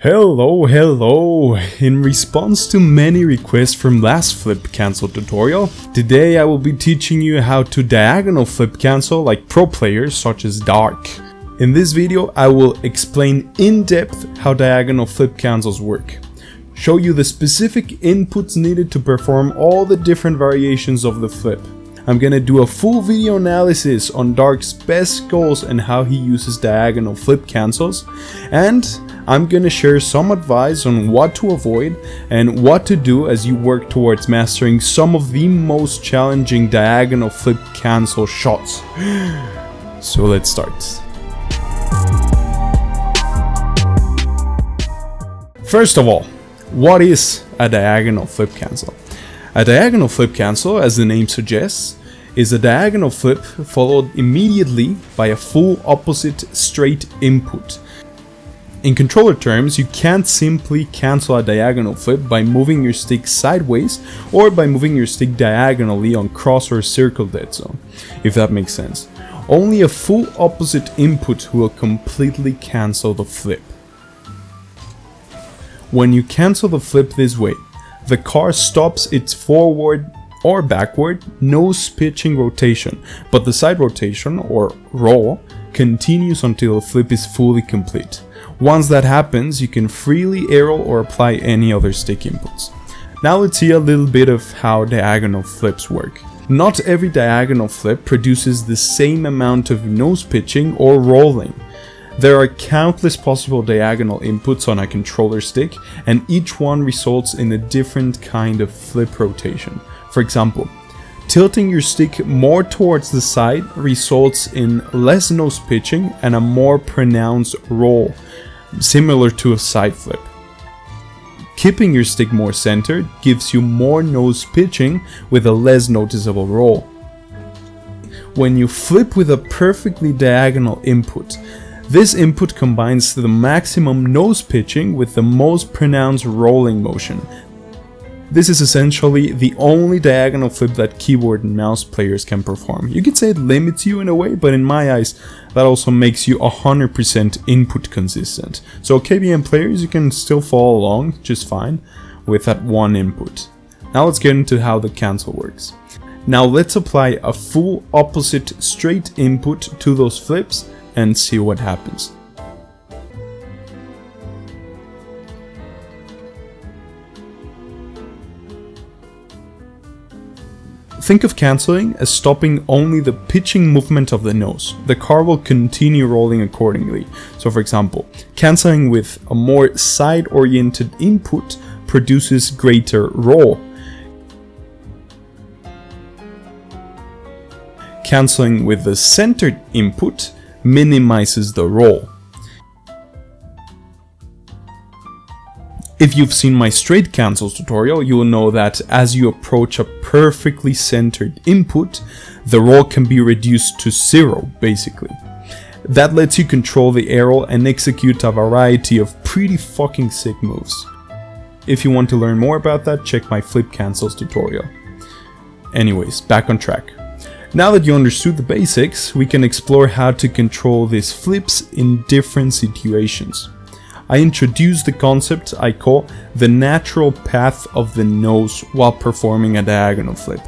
Hello! In response to many requests from last flip cancel tutorial, today I will be teaching you how to diagonal flip cancel like pro players such as Dark. In this video I will explain in depth how diagonal flip cancels work, show you the specific inputs needed to perform all the different variations of the flip. I'm gonna do a full video analysis on Dark's best goals and how he uses diagonal flip cancels, and I'm gonna share some advice on what to avoid and what to do as you work towards mastering some of the most challenging diagonal flip cancel shots. So let's start. First of all, what is a diagonal flip cancel? A diagonal flip cancel, as the name suggests, is a diagonal flip followed immediately by a full opposite straight input. In controller terms, you can't simply cancel a diagonal flip by moving your stick sideways or by moving your stick diagonally on cross or circle dead zone, if that makes sense. Only a full opposite input will completely cancel the flip. When you cancel the flip this way, the car stops its forward or backward nose pitching rotation, but the side rotation, or roll, continues until the flip is fully complete. Once that happens, you can freely arrow or apply any other stick inputs. Now let's see a little bit of how diagonal flips work. Not every diagonal flip produces the same amount of nose pitching or rolling. There are countless possible diagonal inputs on a controller stick, and each one results in a different kind of flip rotation. For example, tilting your stick more towards the side results in less nose pitching and a more pronounced roll, similar to a side flip. Keeping your stick more centered gives you more nose pitching with a less noticeable roll. When you flip with a perfectly diagonal input, this input combines the maximum nose pitching with the most pronounced rolling motion. This is essentially the only diagonal flip that keyboard and mouse players can perform. You could say it limits you in a way, but in my eyes, that also makes you 100% input consistent. So KBM players, you can still follow along just fine with that one input. Now let's get into how the cancel works. Now let's apply a full opposite straight input to those flips and see what happens. Think of cancelling as stopping only the pitching movement of the nose. The car will continue rolling accordingly. So for example, cancelling with a more side-oriented input produces greater roll. Cancelling with the centered input minimizes the roll. If you've seen my straight cancels tutorial, you will know that as you approach a perfectly centered input, the roll can be reduced to 0, basically. That lets you control the arrow and execute a variety of pretty fucking sick moves. If you want to learn more about that, check my flip cancels tutorial. Anyways, back on track. Now that you understood the basics, we can explore how to control these flips in different situations. I introduced the concept I call the natural path of the nose while performing a diagonal flip.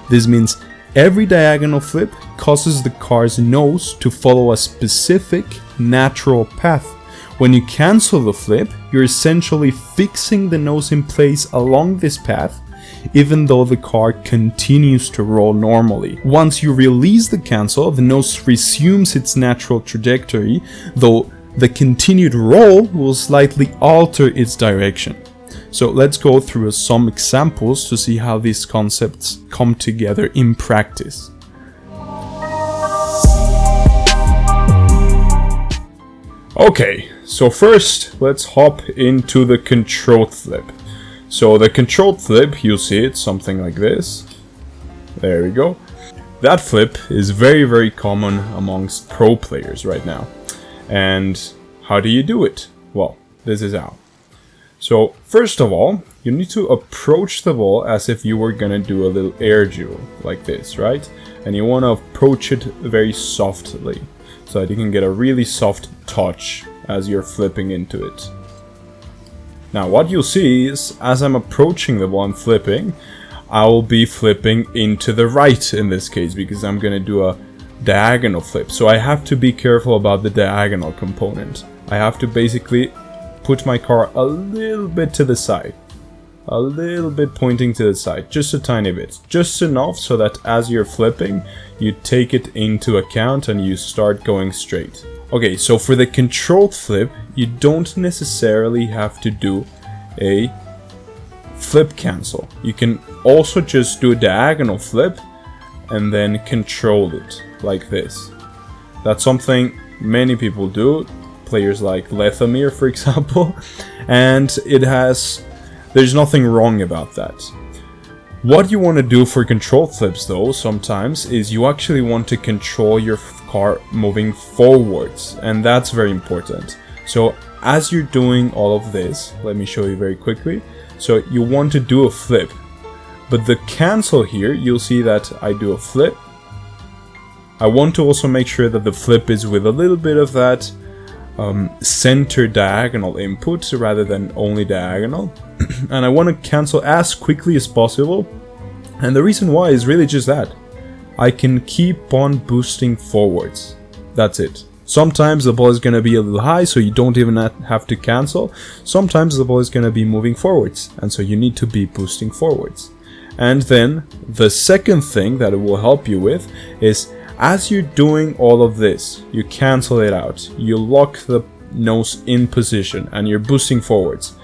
This means every diagonal flip causes the car's nose to follow a specific natural path. When you cancel the flip, you're essentially fixing the nose in place along this path, even though the car continues to roll normally. Once you release the cancel, the nose resumes its natural trajectory, though the continued roll will slightly alter its direction. So let's go through some examples to see how these concepts come together in practice. Okay, so first let's hop into the controlled flip. So the controlled flip, you'll see it something like this. There we go. That flip is very common amongst pro players right now. And how do you do it? Well, this is how. So first of all, you need to approach the ball as if you were gonna do a little air duel like this, right? And you want to approach it very softly so that you can get a really soft touch as you're flipping into it. Now what you'll see is, as I'm approaching the ball and flipping, I will be flipping into the right in this case, because I'm going to do a diagonal flip. So I have to be careful about the diagonal component. I have to basically put my car a little bit to the side. A little bit pointing to the side, just a tiny bit. Just enough so that as you're flipping, you take it into account and you start going straight. Okay, so for the controlled flip, you don't necessarily have to do a flip cancel. You can also just do a diagonal flip and then control it like this. That's something many people do, players like Lethamyr for example, and there's nothing wrong about that. What you want to do for control flips though sometimes is you actually want to control your car moving forwards, and that's very important. So as you're doing all of this, let me show you very quickly. So you want to do a flip, but the cancel here, you'll see that I do a flip. I want to also make sure that the flip is with a little bit of that center diagonal input rather than only diagonal. And I want to cancel as quickly as possible, and the reason why is really just that. I can keep on boosting forwards. That's it. Sometimes the ball is going to be a little high, so you don't even have to cancel. Sometimes the ball is going to be moving forwards, and so you need to be boosting forwards. And then the second thing that it will help you with is, as you're doing all of this, you cancel it out. You lock the nose in position and you're boosting forwards.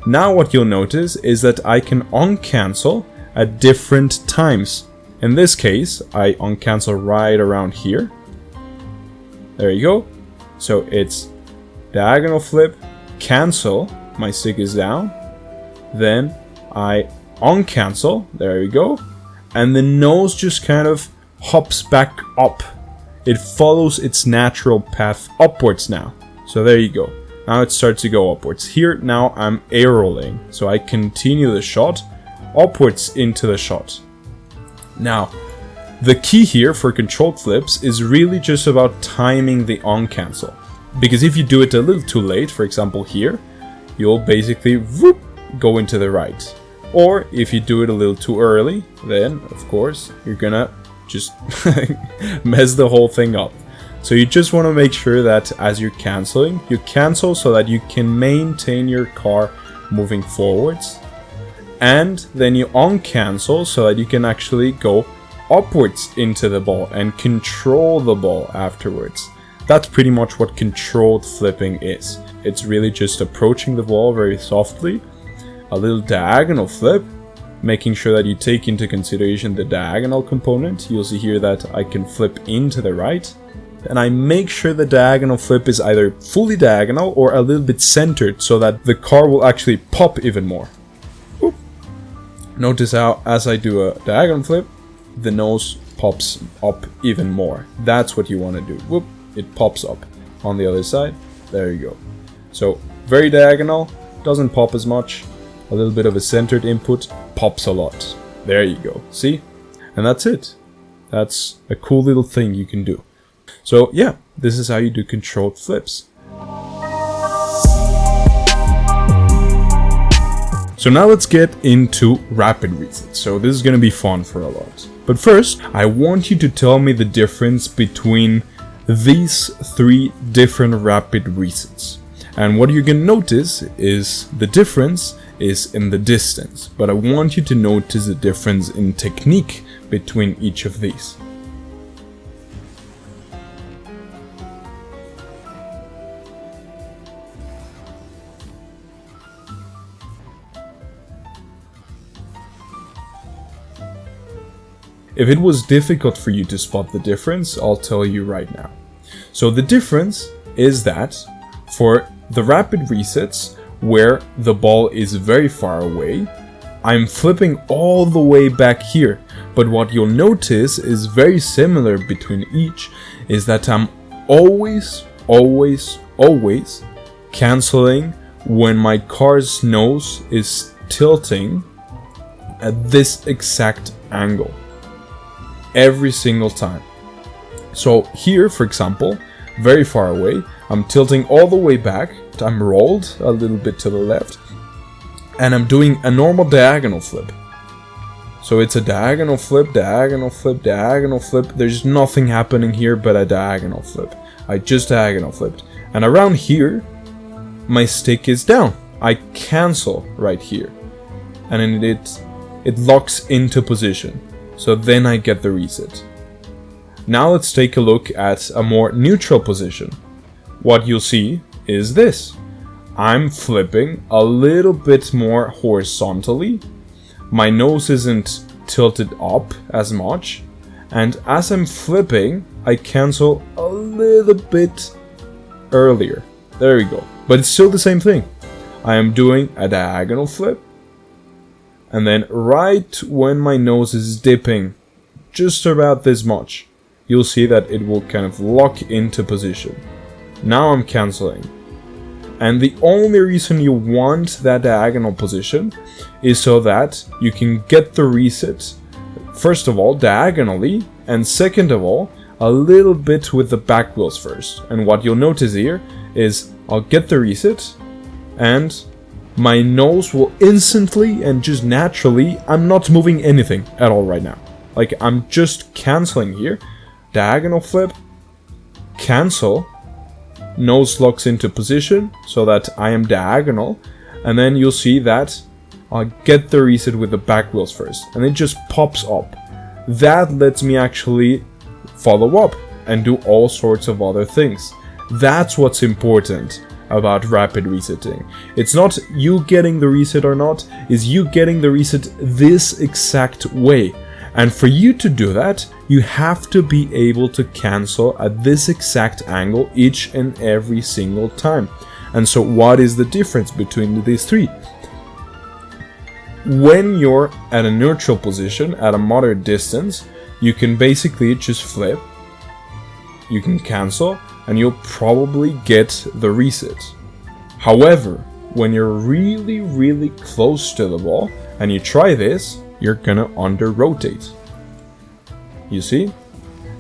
Now what you'll notice is that I can uncancel at different times. In this case, I uncancel right around here. There you go. So it's diagonal flip, cancel, my stick is down. Then I uncancel, there you go. And the nose just kind of hops back up. It follows its natural path upwards now. So there you go. Now it starts to go upwards. Here now I'm A-rolling, so I continue the shot upwards into the shot. Now the key here for controlled flips is really just about timing the on-cancel. Because if you do it a little too late, for example here, you'll basically whoop, go into the right. Or if you do it a little too early, then of course you're gonna just mess the whole thing up. So you just want to make sure that as you're canceling, you cancel so that you can maintain your car moving forwards, and then you uncancel so that you can actually go upwards into the ball and control the ball afterwards. That's pretty much what controlled flipping is. It's really just approaching the ball very softly, a little diagonal flip, making sure that you take into consideration the diagonal component. You'll see here that I can flip into the right, and I make sure the diagonal flip is either fully diagonal or a little bit centered so that the car will actually pop even more. Oop. Notice how as I do a diagonal flip, the nose pops up even more. That's what you want to do. Whoop, it pops up. On the other side, there you go. So very diagonal, doesn't pop as much. A little bit of a centered input, pops a lot. There you go, see? And that's it. That's a cool little thing you can do. So yeah, this is how you do controlled flips. So now let's get into rapid resets. So this is going to be fun for a lot. But first, I want you to tell me the difference between these three different rapid resets. And what you're going to notice is the difference is in the distance. But I want you to notice the difference in technique between each of these. If it was difficult for you to spot the difference, I'll tell you right now. So the difference is that for the rapid resets, where the ball is very far away, I'm flipping all the way back here. But what you'll notice is very similar between each, is that I'm always canceling when my car's nose is tilting at this exact angle. Every single time. So here, for example, very far away, I'm tilting all the way back, I'm rolled a little bit to the left, and I'm doing a normal diagonal flip. So it's a diagonal flip, diagonal flip, diagonal flip. There's nothing happening here but a diagonal flip. I just diagonal flipped. And around here, my stick is down. I cancel right here. And then it locks into position. So then I get the reset. Now let's take a look at a more neutral position. What you'll see is this. I'm flipping a little bit more horizontally. My nose isn't tilted up as much. And as I'm flipping, I cancel a little bit earlier. There we go. But it's still the same thing. I am doing a diagonal flip. And then right when my nose is dipping just about this much, you'll see that it will kind of lock into position. Now I'm canceling. And the only reason you want that diagonal position is so that you can get the reset, first of all, diagonally, and second of all, a little bit with the back wheels first. And what you'll notice here is I'll get the reset, and my nose will instantly and just naturally, I'm not moving anything at all right now. Like, I'm just canceling here. Diagonal flip, cancel, nose locks into position so that I am diagonal, and then you'll see that I'll get the reset with the back wheels first, and it just pops up. That lets me actually follow up and do all sorts of other things. That's what's important about rapid resetting. It's not you getting the reset or not, it's you getting the reset this exact way. And for you to do that, you have to be able to cancel at this exact angle each and every single time. And so what is the difference between these three? When you're at a neutral position, at a moderate distance, you can basically just flip, you can cancel, and you'll probably get the reset. However, when you're really, really close to the ball, and you try this, you're gonna under rotate. You see?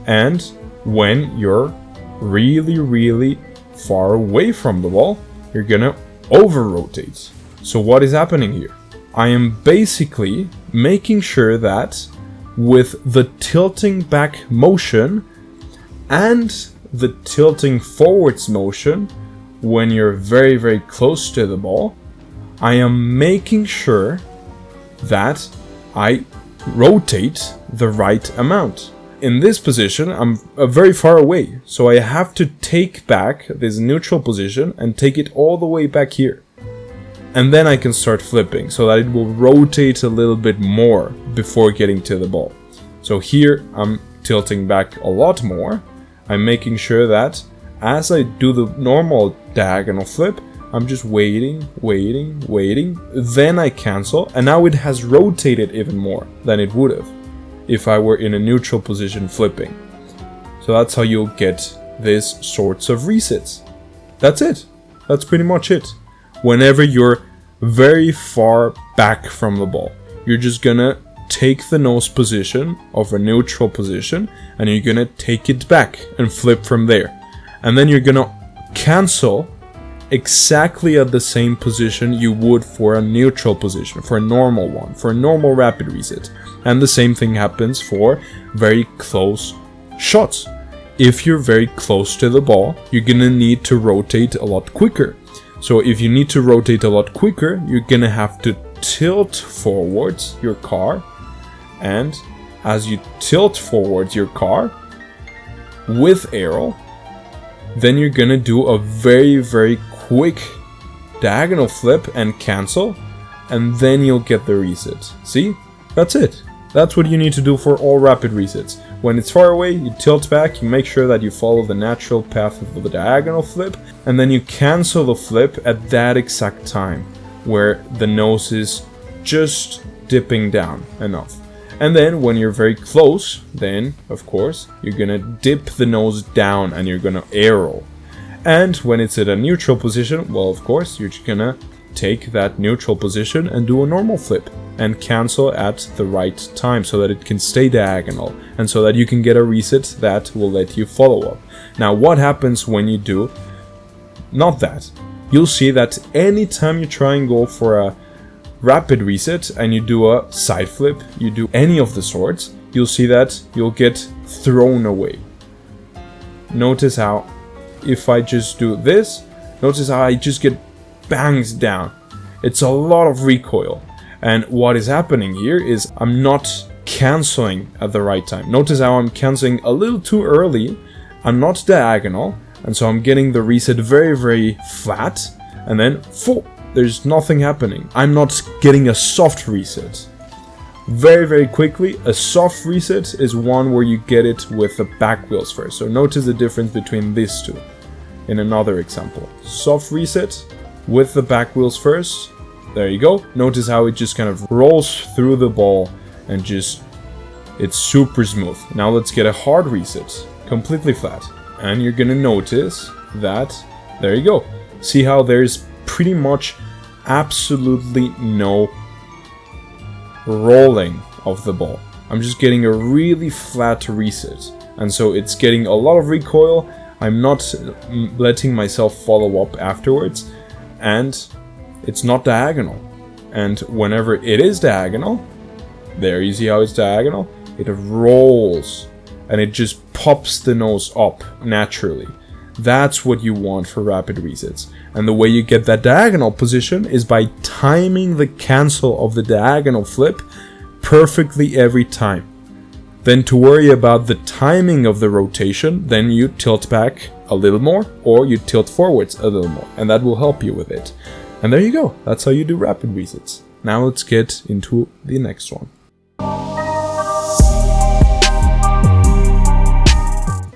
And when you're really, really far away from the ball, you're gonna over rotate. So what is happening here? I am basically making sure that with the tilting back motion and the tilting forwards motion, when you're very, very close to the ball, I am making sure that I rotate the right amount. In this position, I'm very far away, so I have to take back this neutral position and take it all the way back here. And then I can start flipping, so that it will rotate a little bit more before getting to the ball. So here, I'm tilting back a lot more. I'm making sure that as I do the normal diagonal flip, I'm just waiting, then I cancel, and now it has rotated even more than it would have if I were in a neutral position flipping. So that's how you'll get these sorts of resets. That's it. That's pretty much it. Whenever you're very far back from the ball, you're just gonna take the nose position of a neutral position, and you're gonna take it back and flip from there. And then you're gonna cancel exactly at the same position you would for a neutral position, for a normal one, for a normal rapid reset. And the same thing happens for very close shots. If you're very close to the ball, you're gonna need to rotate a lot quicker. So if you need to rotate a lot quicker, you're gonna have to tilt forwards your car, and as you tilt forwards your car with aero, then you're gonna do a very, very quick diagonal flip and cancel, and then you'll get the reset. See? That's it. That's what you need to do for all rapid resets. When it's far away, you tilt back, you make sure that you follow the natural path of the diagonal flip, and then you cancel the flip at that exact time, where the nose is just dipping down enough. And then when you're very close, then, of course, you're gonna dip the nose down and you're gonna aero. And when it's at a neutral position, well, of course, you're just gonna take that neutral position and do a normal flip and cancel at the right time so that it can stay diagonal and so that you can get a reset that will let you follow up. Now, what happens when you do not that? You'll see that anytime you try and go for a rapid reset and you do a side flip, you do any of the sorts, you'll see that you'll get thrown away. Notice how if I just do this, notice how I just get banged down. It's a lot of recoil. And what is happening here is I'm not cancelling at the right time. Notice how I'm cancelling a little too early. I'm not diagonal, and so I'm getting the reset very, very flat, and then there's nothing happening. I'm not getting a soft reset. Very, very quickly, a soft reset is one where you get it with the back wheels first. So notice the difference between these two. In another example, soft reset with the back wheels first. There you go. Notice how it just kind of rolls through the ball and it's super smooth. Now let's get a hard reset, completely flat. And you're gonna notice that, there you go. See how there's pretty much absolutely no rolling of the ball. I'm just getting a really flat reset. And so it's getting a lot of recoil. I'm not letting myself follow up afterwards. And it's not diagonal. And whenever it is diagonal, there you see how it's diagonal, it rolls and it just pops the nose up naturally. That's what you want for rapid resets. And the way you get that diagonal position is by timing the cancel of the diagonal flip perfectly every time. Then to worry about the timing of the rotation, then you tilt back a little more or you tilt forwards a little more, and that will help you with it. And there you go, that's how you do rapid resets. Now let's get into the next one.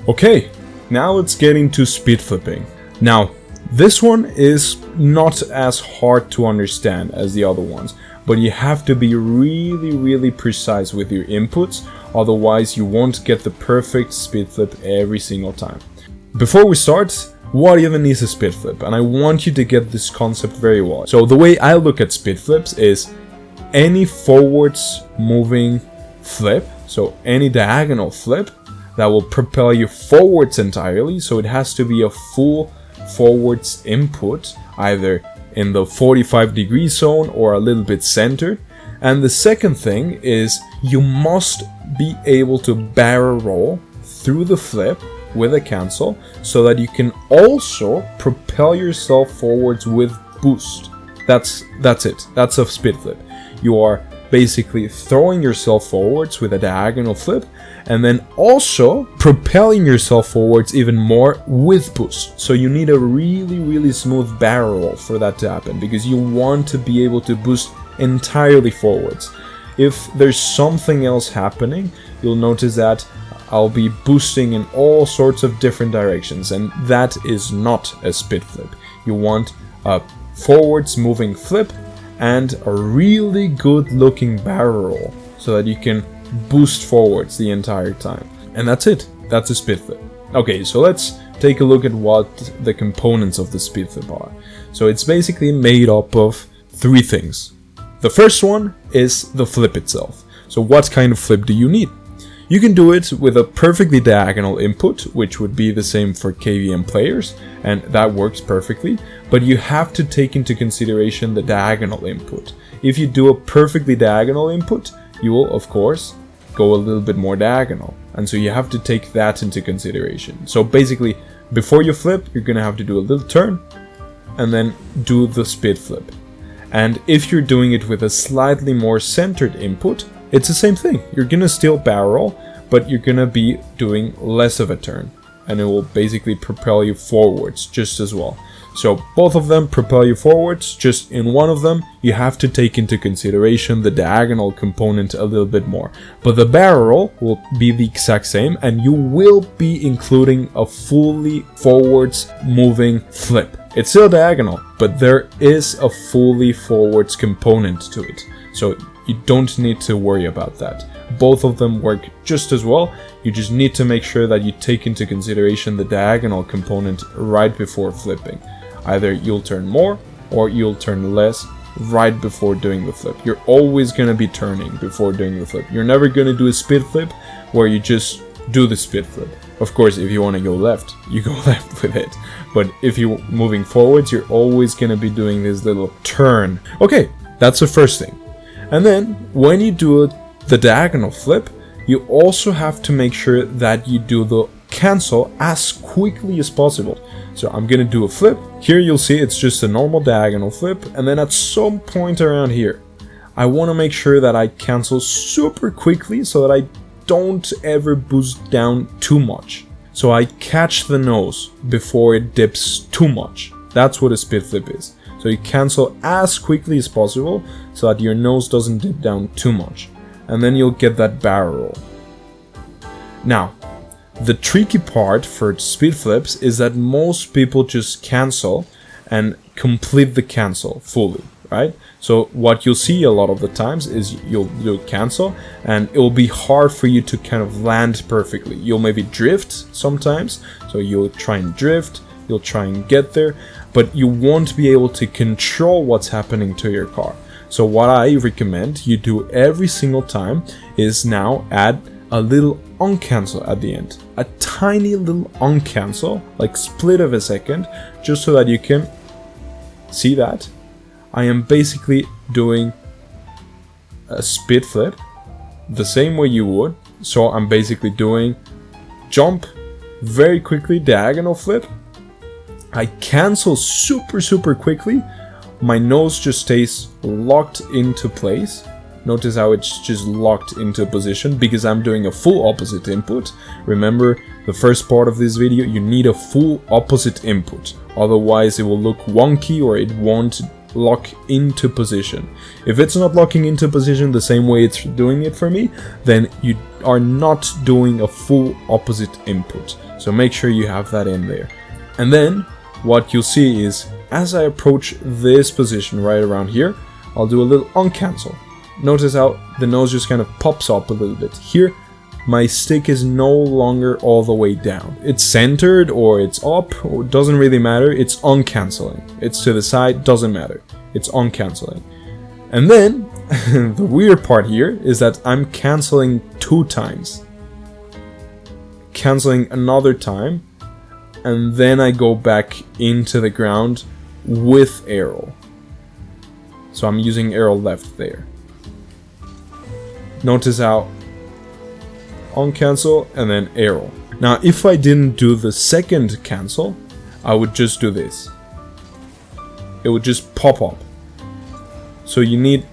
Okay, now let's get into speed flipping. Now, this one is not as hard to understand as the other ones, but you have to be really, really precise with your inputs, otherwise you won't get the perfect speed flip every single time. Before we start, what even is a speed flip? And I want you to get this concept very well. So the way I look at speed flips is any forwards moving flip, so any diagonal flip that will propel you forwards entirely, so it has to be a full forwards input, either in the 45-degree zone or a little bit centered. And the second thing is you must be able to barrel roll through the flip with a cancel so that you can also propel yourself forwards with boost. That's it. That's a speed flip. You are basically throwing yourself forwards with a diagonal flip and then also propelling yourself forwards even more with boost. So you need a really, really smooth barrel roll for that to happen, because you want to be able to boost entirely forwards. If there's something else happening, you'll notice that I'll be boosting in all sorts of different directions, and that is not a speed flip. You want a forwards moving flip and a really good looking barrel roll so that you can boost forwards the entire time. And that's it. That's a speed flip. Okay, so let's take a look at what the components of the speed flip are. So it's basically made up of three things. The first one is the flip itself. So what kind of flip do you need? You can do it with a perfectly diagonal input, which would be the same for KVM players, and that works perfectly, but you have to take into consideration the diagonal input. If you do a perfectly diagonal input, you will, of course, go a little bit more diagonal, and so you have to take that into consideration. So basically, before you flip, you're gonna have to do a little turn, and then do the speed flip. And if you're doing it with a slightly more centered input, it's the same thing. You're gonna still barrel, but you're gonna be doing less of a turn, and it will basically propel you forwards just as well. So both of them propel you forwards, just in one of them you have to take into consideration the diagonal component a little bit more. But the barrel will be the exact same, and you will be including a fully forwards moving flip. It's still diagonal, but there is a fully forwards component to it. So you don't need to worry about that. Both of them work just as well. You just need to make sure that you take into consideration the diagonal component right before flipping. Either you'll turn more or you'll turn less right before doing the flip. You're always going to be turning before doing the flip. You're never going to do a speed flip where you just do the speed flip. Of course, if you want to go left, you go left with it. But if you're moving forwards, you're always going to be doing this little turn. Okay, That's the first thing. And then when you do the diagonal flip, you also have to make sure that you do the cancel as quickly as possible. So I'm gonna do a flip. Here you'll see it's just a normal diagonal flip, and then at some point around here, I want to make sure that I cancel super quickly so that I don't ever boost down too much. So I catch the nose before it dips too much. That's what a spit flip is. So you cancel as quickly as possible so that your nose doesn't dip down too much. And then you'll get that barrel roll. Now, the tricky part for spit flips is that most people just cancel and complete the cancel fully, right? So what you'll see a lot of the times is you'll cancel and it will be hard for you to kind of land perfectly. You'll maybe drift sometimes, so you'll try and drift, you'll try and get there, but you won't be able to control what's happening to your car. So what I recommend you do every single time is now add a little uncancel at the end. A tiny little uncancel, like split of a second, just so that you can see that I am basically doing a spit flip the same way you would. So I'm basically doing jump very quickly, diagonal flip. I cancel super quickly. My nose just stays locked into place. Notice how it's just locked into position because I'm doing a full opposite input. Remember, the first part of this video, you need a full opposite input. Otherwise it will look wonky or it won't lock into position. If it's not locking into position the same way it's doing it for me, then you are not doing a full opposite input. So make sure you have that in there. And then what you'll see is as I approach this position right around here, I'll do a little uncancel. Notice how the nose just kind of pops up a little bit. Here, my stick is no longer all the way down. It's centered or it's up, or it doesn't really matter. It's uncanceling. It's to the side, doesn't matter. It's uncanceling. And then, the weird part here is that I'm canceling 2 times. Canceling another time, and then I go back into the ground with arrow. So I'm using arrow left there. Notice how uncancel and then arrow. Now if I didn't do the second cancel, I would just do this. It would just pop up. So you need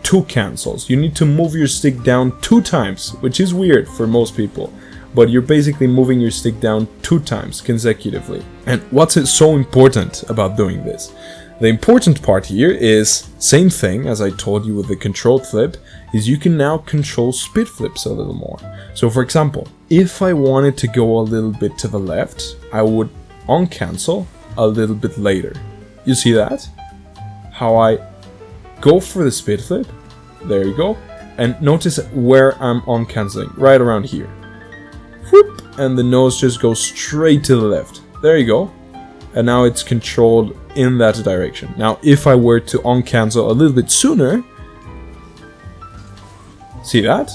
2 cancels. You need to move your stick down 2 times, which is weird for most people. But you're basically moving your stick down 2 times consecutively. And what's so important about doing this? The important part here is, same thing as I told you with the controlled flip, is you can now control spit flips a little more. So for example, if I wanted to go a little bit to the left, I would uncancel a little bit later. You see that? How I go for the spit flip, there you go, and notice where I'm uncanceling, right around here. Whoop, and the nose just goes straight to the left. There you go. And now it's controlled in that direction. Now if I were to uncancel a little bit sooner, see that?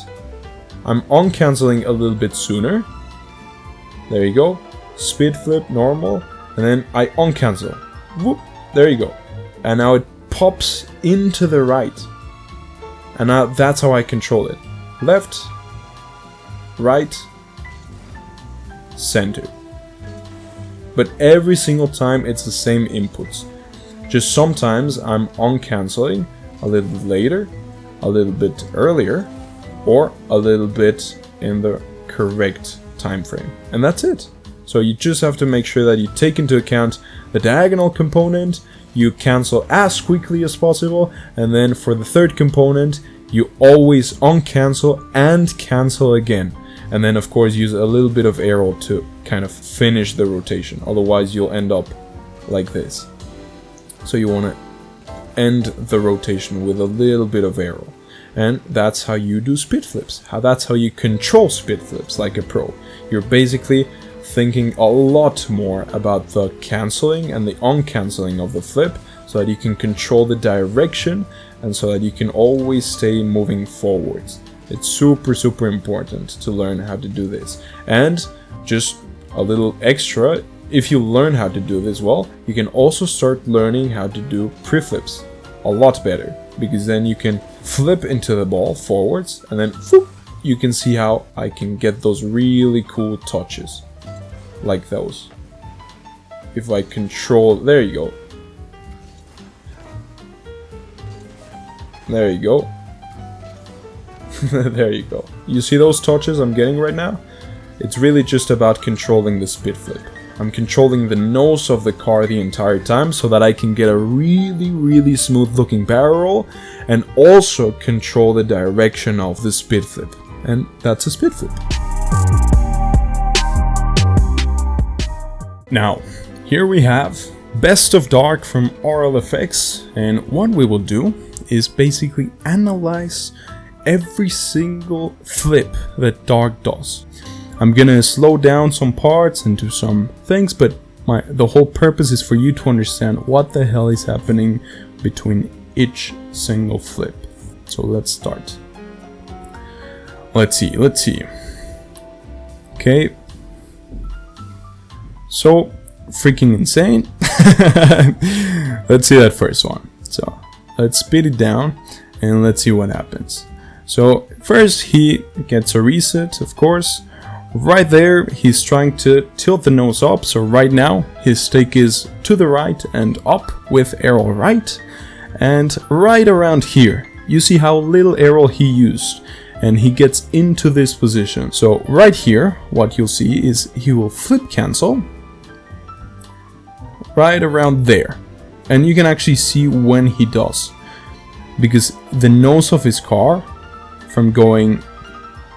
I'm uncanceling a little bit sooner. There you go. Spit flip, normal, and then I uncancel. Whoop, there you go. And now it pops into the right. And now that's how I control it. Left, right, center. But every single time it's the same inputs. Just sometimes I'm uncanceling a little bit later, a little bit earlier, or a little bit in the correct time frame. And that's it. So you just have to make sure that you take into account the diagonal component, you cancel as quickly as possible, and then for the third component, you always uncancel and cancel again. And then of course use a little bit of arrow to kind of finish the rotation, otherwise you'll end up like this. So you want to end the rotation with a little bit of arrow. And that's how you do spit flips. That's how you control spit flips like a pro. You're basically thinking a lot more about the canceling and the uncanceling of the flip so that you can control the direction and so that you can always stay moving forwards. It's super important to learn how to do this. And just a little extra, if you learn how to do this well, you can also start learning how to do pre-flips. a lot better, because then you can flip into the ball forwards and then whoop, you can see how I can get those really cool touches like those. If I control, there you go. There you go. There you go. You see those touches I'm getting right now? It's really just about controlling the spit flip. I'm controlling the nose of the car the entire time so that I can get a really smooth looking barrel roll and also control the direction of the spit flip. And that's a spit flip. Now, here we have Best of Dark from RLFX, and what we will do is basically analyze every single flip that Dark does. I'm gonna slow down some parts and do some things, but the whole purpose is for you to understand what the hell is happening between each single flip. So let's start. Let's see. Okay. So, freaking insane. Let's see that first one. So, let's speed it down and let's see what happens. So, first he gets a reset, of course. Right there, he's trying to tilt the nose up, so right now his stick is to the right and up with arrow right. And right around here, you see how little arrow he used, and he gets into this position. So right here, what you'll see is he will flip cancel right around there. And you can actually see when he does, because the nose of his car from going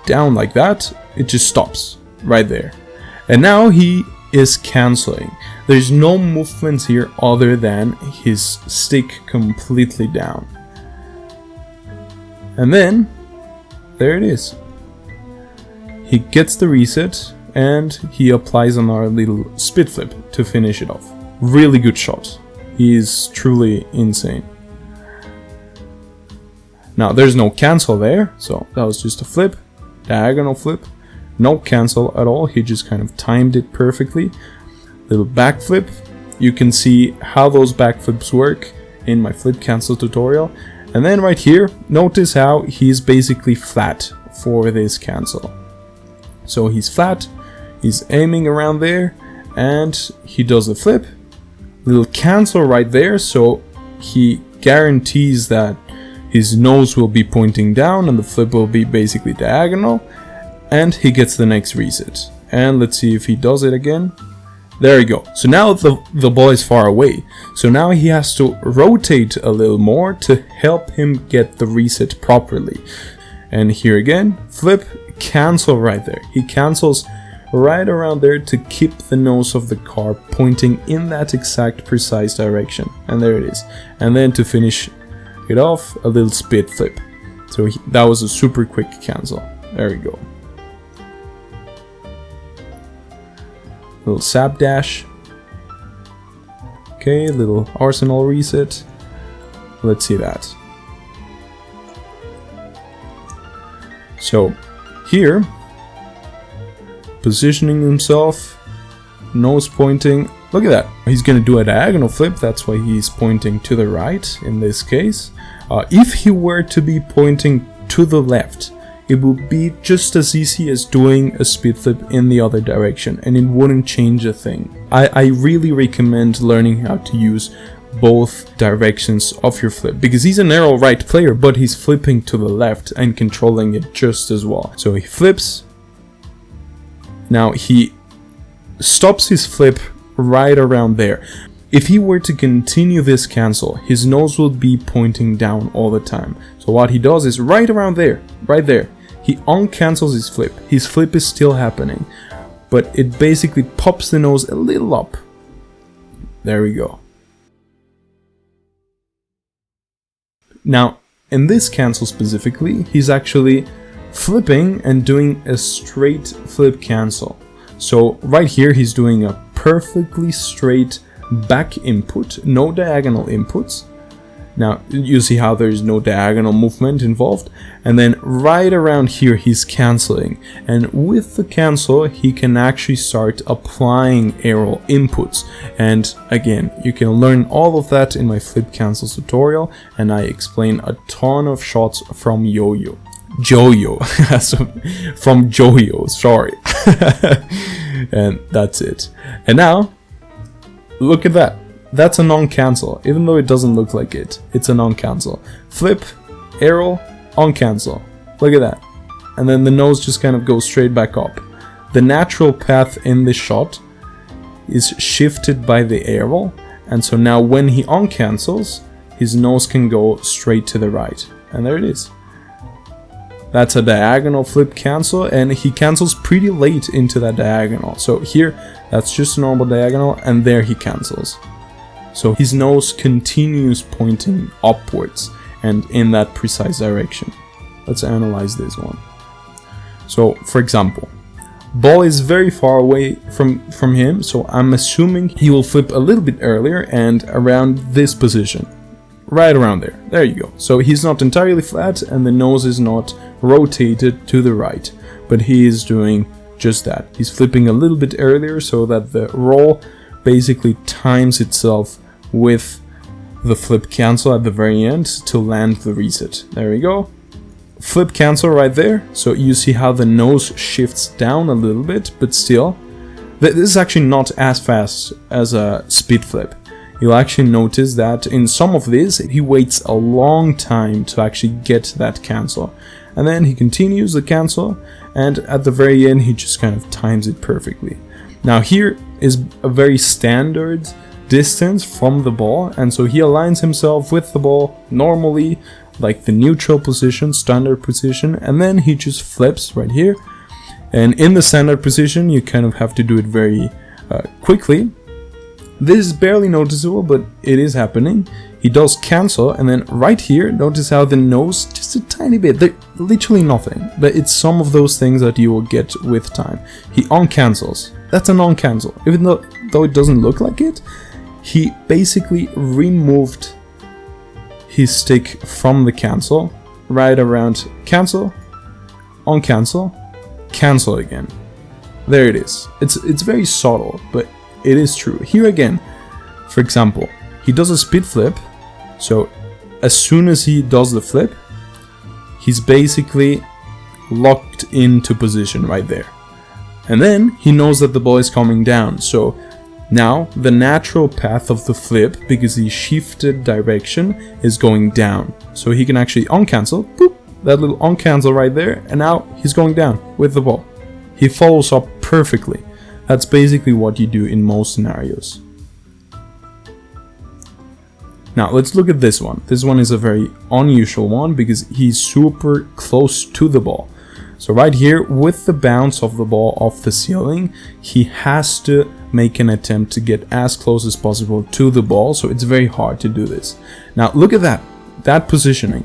down like that, it just stops right there. And now he is canceling. There's no movements here other than his stick completely down. And then there it is. He gets the reset and he applies another little spit flip to finish it off. Really good shot. He is truly insane. Now there's no cancel there, so that was just a flip. Diagonal flip, no cancel at all, he just kind of timed it perfectly. Little backflip, you can see how those backflips work in my flip cancel tutorial. And then right here, notice how he's basically flat for this cancel. So he's flat, he's aiming around there, and he does the flip. Little cancel right there, so he guarantees that his nose will be pointing down and the flip will be basically diagonal, and he gets the next reset. And let's see if he does it again. There we go. So now the ball is far away, so now he has to rotate a little more to help him get the reset properly. And here again, flip, cancel right there. He cancels right around there to keep the nose of the car pointing in that exact precise direction. And there it is. And then to finish it off, a little spit flip. So that was a super quick cancel. There we go. Little sap dash. Okay, little arsenal reset. Let's see that. So here, positioning himself, nose pointing. Look at that. He's gonna do a diagonal flip. That's why he's pointing to the right in this case. If he were to be pointing to the left, it would be just as easy as doing a spit flip in the other direction, and it wouldn't change a thing. I really recommend learning how to use both directions of your flip, because he's an arrow right player, but he's flipping to the left and controlling it just as well. So he flips. Now he stops his flip right around there. If he were to continue this cancel, his nose would be pointing down all the time. So what he does is right around there, right there, he uncancels his flip. His flip is still happening, but it basically pops the nose a little up. There we go. Now, in this cancel specifically, he's actually flipping and doing a straight flip cancel. So right here, he's doing a perfectly straight back input, no diagonal inputs. Now you see how there's no diagonal movement involved, and then right around here he's canceling, and with the cancel he can actually start applying arrow inputs. And again, you can learn all of that in my flip cancel tutorial, and I explain a ton of shots from Jojo, from Jojo, sorry. And that's it. And now look at that. That's a non-cancel, even though it doesn't look like it. It's a non-cancel. Flip, arrow, on-cancel. Look at that. And then the nose just kind of goes straight back up. The natural path in this shot is shifted by the arrow, and so now when he on-cancels, his nose can go straight to the right. And there it is. That's a diagonal flip cancel, and he cancels pretty late into that diagonal. So here, that's just a normal diagonal, and there he cancels. So his nose continues pointing upwards and in that precise direction. Let's analyze this one. So, for example, ball is very far away from him, so I'm assuming he will flip a little bit earlier and around this position. Right around there. There you go. So he's not entirely flat and the nose is not rotated to the right, but he is doing just that. He's flipping a little bit earlier so that the roll basically times itself with the flip cancel at the very end to land the reset. There we go. Flip cancel right there. So you see how the nose shifts down a little bit, but still, this is actually not as fast as a speed flip. You'll actually notice that in some of these, he waits a long time to actually get that cancel. And then he continues the cancel, and at the very end, he just kind of times it perfectly. Now here is a very standard distance from the ball, and so he aligns himself with the ball normally, like the neutral position, standard position, and then he just flips right here. And in the standard position, you kind of have to do it very quickly. This is barely noticeable, but it is happening. He does cancel, and then right here, notice how the nose, just a tiny bit, literally nothing, but it's some of those things that you will get with time. He on-cancels. That's a non-cancel. Even though it doesn't look like it, he basically removed his stick from the cancel, right around cancel, on-cancel, cancel again. There it is. It's very subtle, but it is true. Here again, for example, he does a speed flip, so as soon as he does the flip, he's basically locked into position right there. And then he knows that the ball is coming down, so now the natural path of the flip, because he shifted direction, is going down. So he can actually on-cancel, boop, that little on-cancel right there, and now he's going down with the ball. He follows up perfectly. That's basically what you do in most scenarios. Now let's look at this one. This one is a very unusual one because he's super close to the ball. So right here, with the bounce of the ball off the ceiling, he has to make an attempt to get as close as possible to the ball, so it's very hard to do this. Now look at that positioning.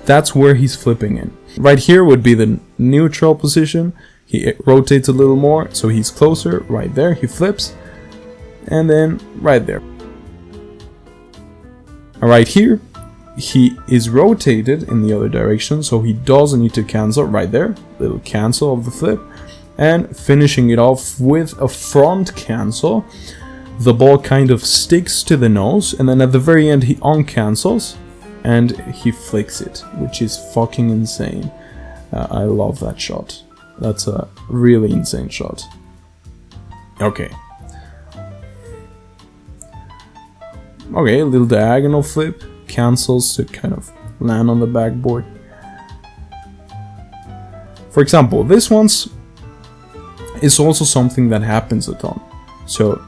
That's where he's flipping in. Right here would be the neutral position. He rotates a little more, so he's closer. Right there, he flips, and then right there. Right here, he is rotated in the other direction, so he doesn't need to cancel. Right there, little cancel of the flip, and finishing it off with a front cancel. The ball kind of sticks to the nose, and then at the very end he on-cancels, and he flicks it, which is fucking insane. I love that shot. That's a really insane shot. Okay. Okay, a little diagonal flip, cancels to kind of land on the backboard. For example, this one's is also something that happens a ton. So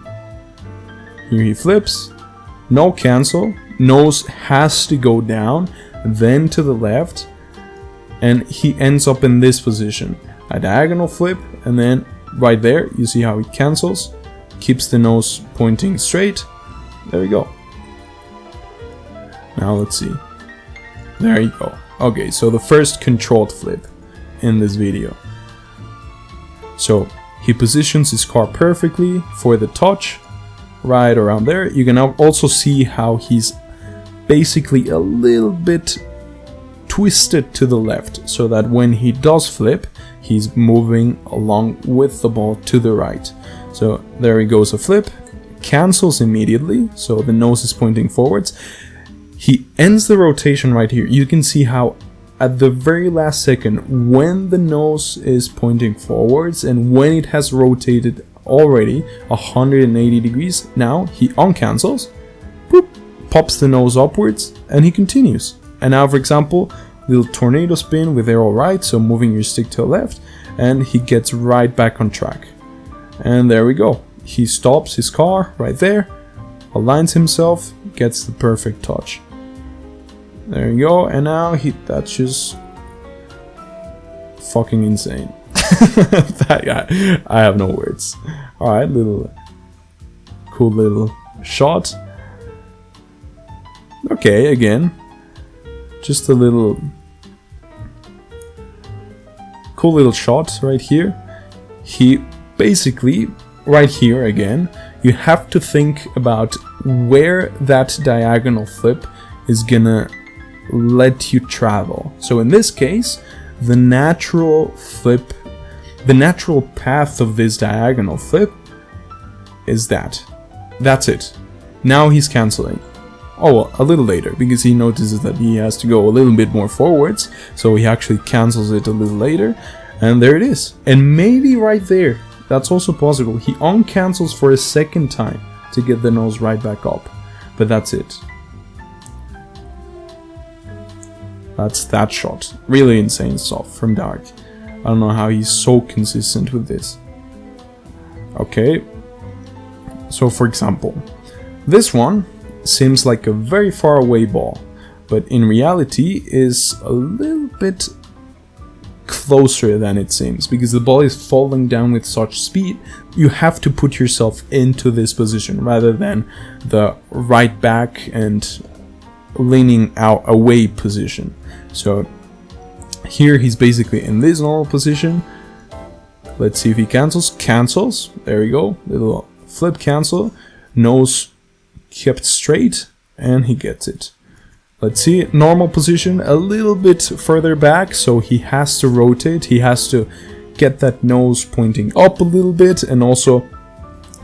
here he flips, no cancel, nose has to go down, then to the left, and he ends up in this position. A diagonal flip, and then right there, you see how he cancels, keeps the nose pointing straight. There we go. Now let's see. There you go. Okay, so the first controlled flip in this video. So he positions his car perfectly for the touch, right around there. You can now also see how he's basically a little bit twisted to the left, so that when he does flip, he's moving along with the ball to the right. So there he goes, a flip, cancels immediately, so the nose is pointing forwards. He ends the rotation right here. You can see how at the very last second, when the nose is pointing forwards and when it has rotated already 180 degrees, now he uncancels, boop, pops the nose upwards, and he continues. And now, for example, little tornado spin with arrow right, so moving your stick to the left, and he gets right back on track. And there we go. He stops his car right there, aligns himself, gets the perfect touch. There you go, and now that's just fucking insane. That guy, I have no words. Alright, cool little shot. Okay, again, just a little cool little shot right here. He basically, right here again, you have to think about where that diagonal flip is gonna let you travel. So in this case, the natural path of this diagonal flip is that. That's it. Now he's canceling. Oh well, a little later, because he notices that he has to go a little bit more forwards, so he actually cancels it a little later, and there it is. And maybe right there, that's also possible, he uncancels for a second time to get the nose right back up. But that's it. That's that shot. Really insane stuff from Dark. I don't know how he's so consistent with this. Okay. So for example, this one seems like a very far away ball, but in reality is a little bit closer than it seems, because the ball is falling down with such speed. You have to put yourself into this position rather than the right back and leaning out away position. So here he's basically in this normal position. Let's see if he cancels. There we go, little flip cancel, nose kept straight, and he gets it. Let's see, normal position, a little bit further back, so he has to rotate, he has to get that nose pointing up a little bit, and also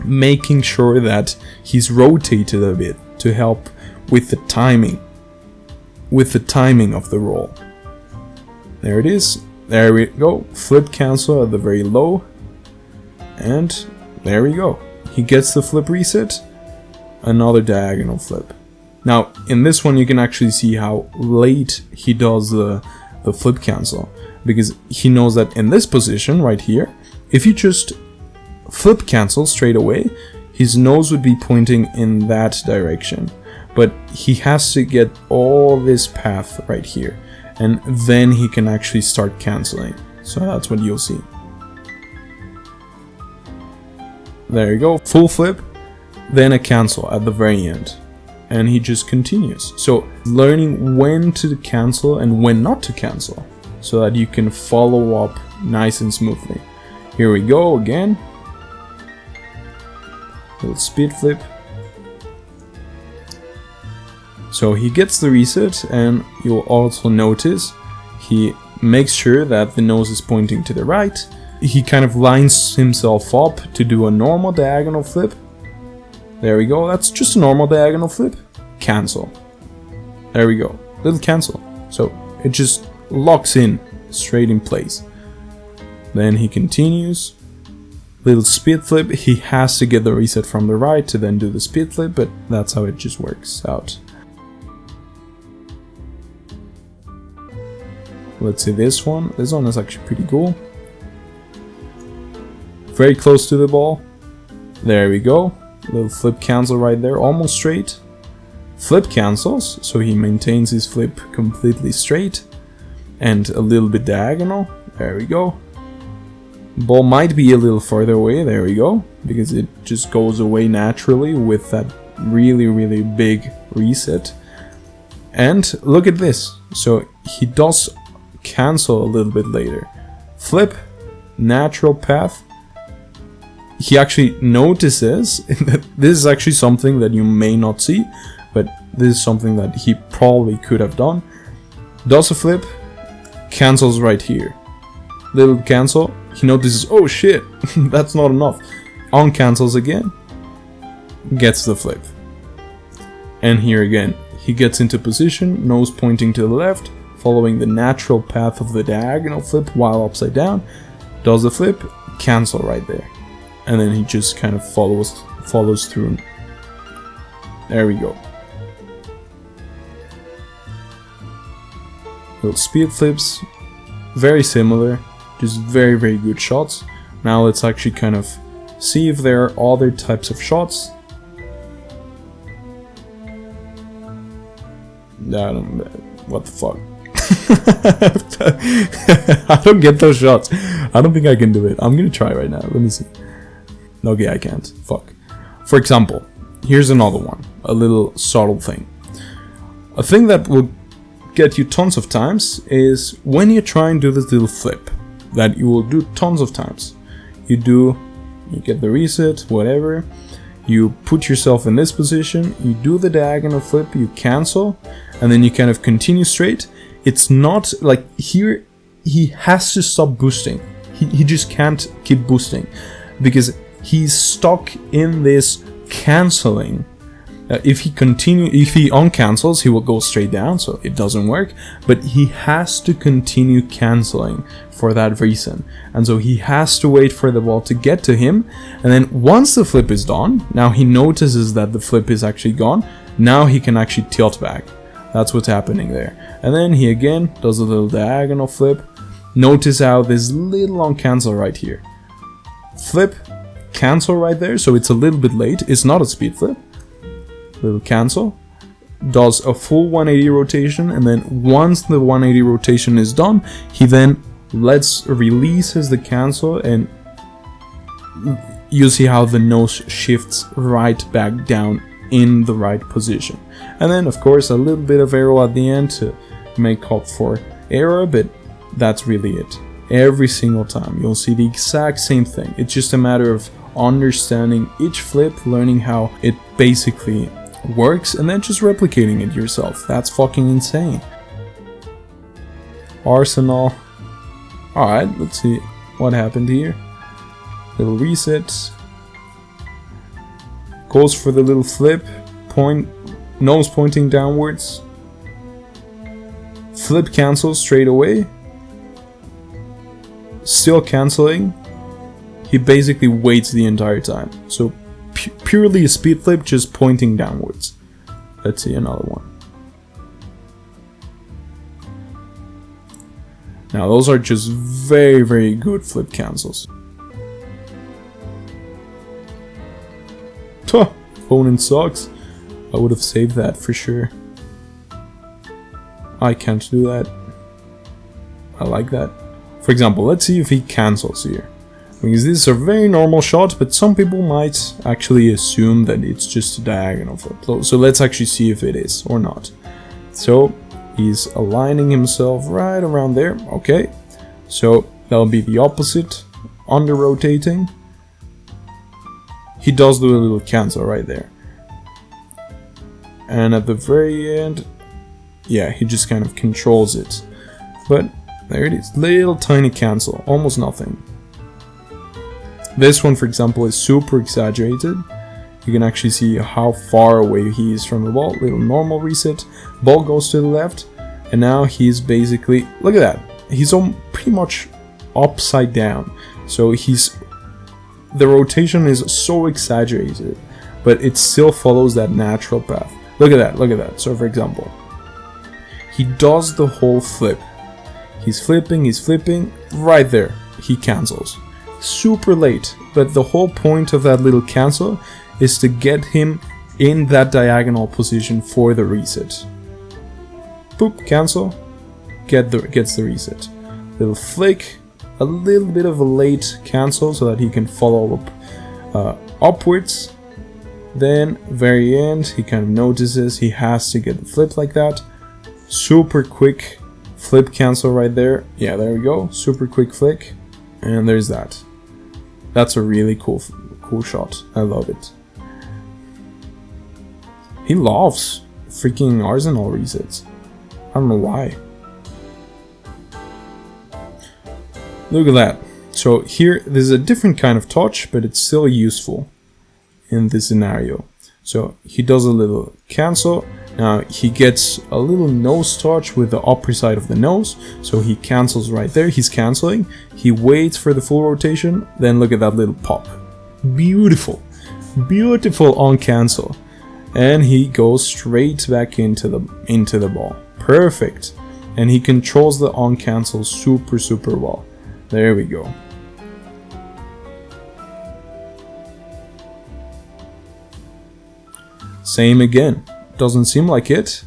making sure that he's rotated a bit to help with the timing of the roll. There it is, there we go, flip cancel at the very low, and there we go. He gets the flip reset, another diagonal flip. Now, in this one you can actually see how late he does the flip cancel, because he knows that in this position right here, if you just flip cancel straight away, his nose would be pointing in that direction. But he has to get all this path right here, and then he can actually start canceling. So that's what you'll see. There you go, full flip, then a cancel at the very end. And he just continues. So learning when to cancel and when not to cancel, so that you can follow up nice and smoothly. Here we go again. Little speed flip. So he gets the reset, and you'll also notice he makes sure that the nose is pointing to the right. He kind of lines himself up to do a normal diagonal flip. There we go, that's just a normal diagonal flip. Cancel. There we go, little cancel. So it just locks in straight in place. Then he continues. Little speed flip, he has to get the reset from the right to then do the speed flip, but that's how it just works out. Let's see this one. This one is actually pretty cool. Very close to the ball. There we go. Little flip cancel right there, almost straight. Flip cancels, so he maintains his flip completely straight. And a little bit diagonal. There we go. Ball might be a little further away. There we go. Because it just goes away naturally with that really, really big reset. And look at this. So he does cancel a little bit later. Flip, natural path. He actually notices that this is actually something that you may not see, but this is something that he probably could have done. Does a flip, cancels right here. Little cancel, he notices, oh shit, that's not enough. Uncancels again, gets the flip. And here again, he gets into position, nose pointing to the left, following the natural path of the diagonal flip while upside down. Does the flip, cancel right there. And then he just kind of follows through. There we go. Little speed flips, very similar, just very, very good shots. Now let's actually kind of see if there are other types of shots. What the fuck? I don't get those shots. I don't think I can do it. I'm gonna try right now. Let me see. Okay, I can't. Fuck. For example, here's another one. A little subtle thing. A thing that will get you tons of times is when you try and do this little flip that you will do tons of times. You get the reset, whatever. You put yourself in this position, you do the diagonal flip, you cancel, and then you kind of continue straight. It's not like here, he has to stop boosting. He just can't keep boosting because he's stuck in this canceling. If he uncancels, he will go straight down, so it doesn't work. But he has to continue canceling for that reason, and so he has to wait for the ball to get to him. And then once the flip is done, now he notices that the flip is actually gone. Now he can actually tilt back. That's what's happening there. And then he again does a little diagonal flip. Notice how this little uncancel right here. Flip, cancel right there, so it's a little bit late. It's not a speed flip. Little cancel, does a full 180 rotation, and then once the 180 rotation is done, he then releases the cancel, and you see how the nose shifts right back down in the right position. And then of course a little bit of arrow at the end to make up for error, but that's really it. Every single time you'll see the exact same thing. It's just a matter of understanding each flip, learning how it basically works, and then just replicating it yourself. That's fucking insane. Arsenal. Alright, let's see what happened here. Little reset. Goes for the little flip. Nose pointing downwards. Flip cancels straight away. Still canceling. He basically waits the entire time. So purely a speed flip, just pointing downwards. Let's see another one. Now those are just very, very good flip cancels. Tuh, opponent sucks. I would have saved that for sure. I can't do that. I like that. For example, let's see if he cancels here. Because this is a very normal shot, but some people might actually assume that it's just a diagonal flip. So let's actually see if it is or not. So he's aligning himself right around there. Okay, so that'll be the opposite, under rotating. He does do a little cancel right there. And at the very end, yeah, he just kind of controls it. But there it is, little tiny cancel, almost nothing. This one, for example, is super exaggerated. You can actually see how far away he is from the ball. Little normal reset, ball goes to the left, and now he's basically, look at that, he's pretty much upside down. So the rotation is so exaggerated, but it still follows that natural path. Look at that, look at that. So for example, he does the whole flip. He's flipping, right there, he cancels. Super late, but the whole point of that little cancel is to get him in that diagonal position for the reset. Boop, cancel, gets the reset. Little flick, a little bit of a late cancel so that he can follow up upwards. Then very end, he kind of notices he has to get the flip like that. Super quick flip cancel right there. Yeah, there we go. Super quick flick, and there's that. That's a really cool shot. I love it. He loves freaking Arsenal resets. I don't know why. Look at that. So here, there's a different kind of touch, but it's still useful in this scenario. So he does a little cancel. Now he gets a little nose touch with the upper side of the nose. So he cancels right there. He's canceling. He waits for the full rotation. Then look at that little pop. Beautiful. Beautiful on cancel. And he goes straight back into the ball. Perfect. And he controls the on cancel super well. There we go. Same again. Doesn't seem like it,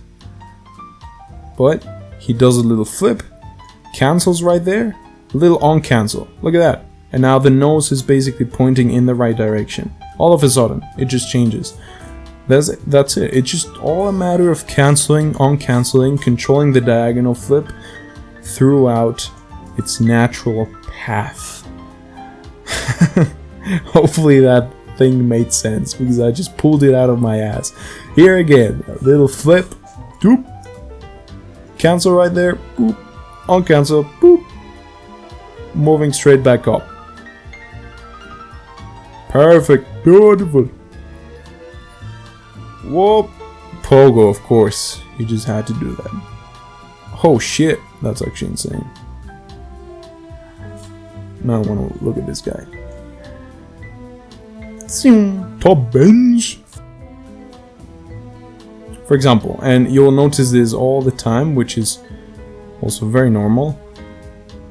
but he does a little flip, cancels right there, little on cancel. Look at that. And now the nose is basically pointing in the right direction. All of a sudden, it just changes. That's it. It's just all a matter of canceling, on canceling, controlling the diagonal flip throughout its natural path. Hopefully that thing made sense, because I just pulled it out of my ass. Here again, a little flip, doop, cancel right there, boop, on cancel, boop, moving straight back up. Perfect, beautiful. Whoop, pogo, of course. You just had to do that. Oh shit, that's actually insane. Now I want to look at this guy. Top bench. For example, and you'll notice this all the time, which is also very normal.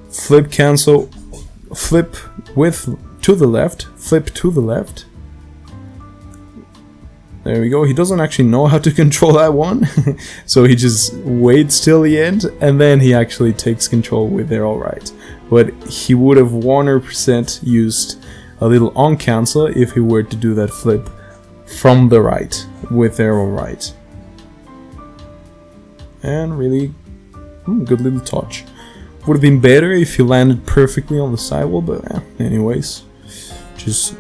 Flip cancel, flip with to the left, flip to the left. There we go. He doesn't actually know how to control that one, so he just waits till the end, and then he actually takes control with it all right. But he would have 100% used a little on cancel if he were to do that flip from the right with arrow right. And really good little touch. Would have been better if he landed perfectly on the sidewall, but anyways, just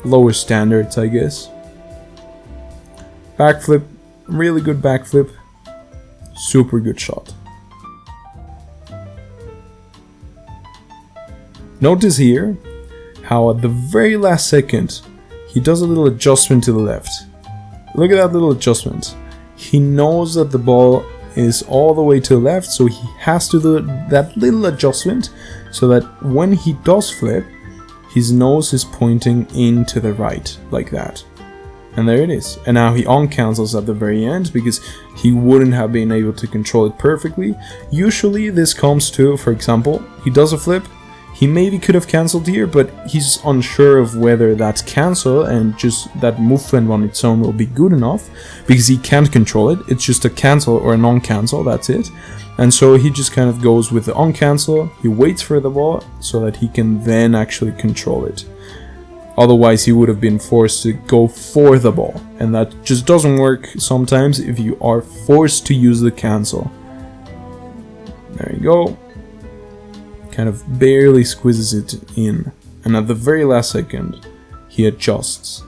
lower standards, I guess. Backflip, really good backflip, super good shot. Notice here how at the very last second he does a little adjustment to the left. Look at that little adjustment. He knows that the ball is all the way to the left, so he has to do that little adjustment so that when he does flip, his nose is pointing into the right, like that. And there it is. And now he on-cancels at the very end because he wouldn't have been able to control it perfectly. Usually this comes to, for example, he does a flip, he maybe could have cancelled here, but he's unsure of whether that cancel and just that movement on its own will be good enough because he can't control it. It's just a cancel or a non-cancel, that's it. And so he just kind of goes with the on-cancel, he waits for the ball so that he can then actually control it. Otherwise he would have been forced to go for the ball, and that just doesn't work sometimes if you are forced to use the cancel. There you go. Kind of barely squeezes it in, and at the very last second he adjusts.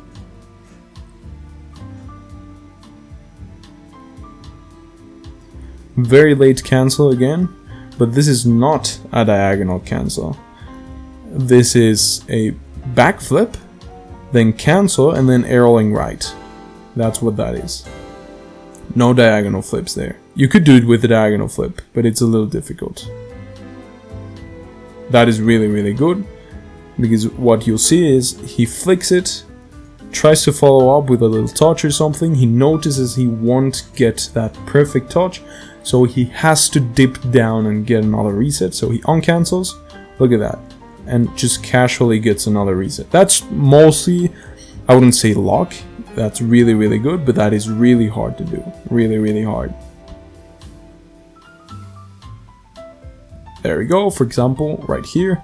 Very late cancel again, but this is not a diagonal cancel. This is a backflip, then cancel, and then arrowing right. That's what that is. No diagonal flips there. You could do it with a diagonal flip, but it's a little difficult. That is really, really good, because what you'll see is he flicks it, tries to follow up with a little touch or something, he notices he won't get that perfect touch, so he has to dip down and get another reset, so he uncancels, look at that, and just casually gets another reset. That's mostly, I wouldn't say luck, that's really, really good, but that is really hard to do, really, really hard. There we go, for example, right here,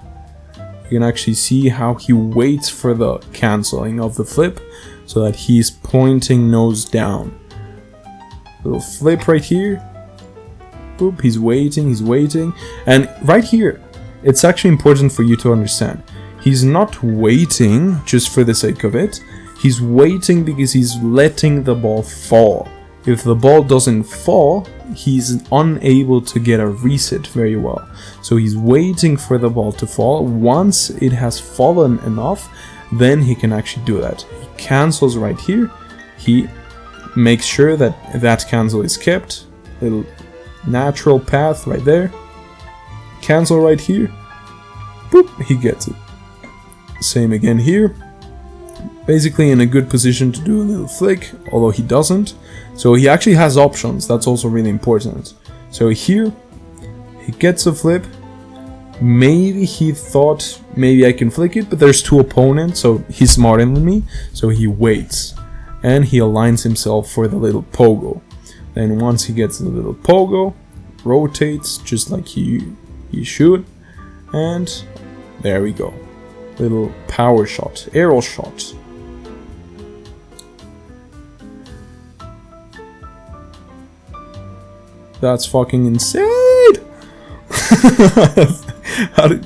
you can actually see how he waits for the cancelling of the flip so that he's pointing nose down. Little flip right here, boop, he's waiting, and right here, it's actually important for you to understand. He's not waiting just for the sake of it, He's waiting because he's letting the ball fall. If the ball doesn't fall, he's unable to get a reset very well. So he's waiting for the ball to fall. Once it has fallen enough, then he can actually do that. He cancels right here. He makes sure that that cancel is kept. Little natural path right there. Cancel right here. Boop, he gets it. Same again here. Basically in a good position to do a little flick, although he doesn't. So he actually has options, that's also really important. So here, he gets a flip. Maybe he thought, maybe I can flick it, but there's two opponents, so he's smarter than me. So he waits, and he aligns himself for the little pogo. Then once he gets the little pogo, rotates just like he should, and there we go. Little power shot, arrow shot. That's fucking insane!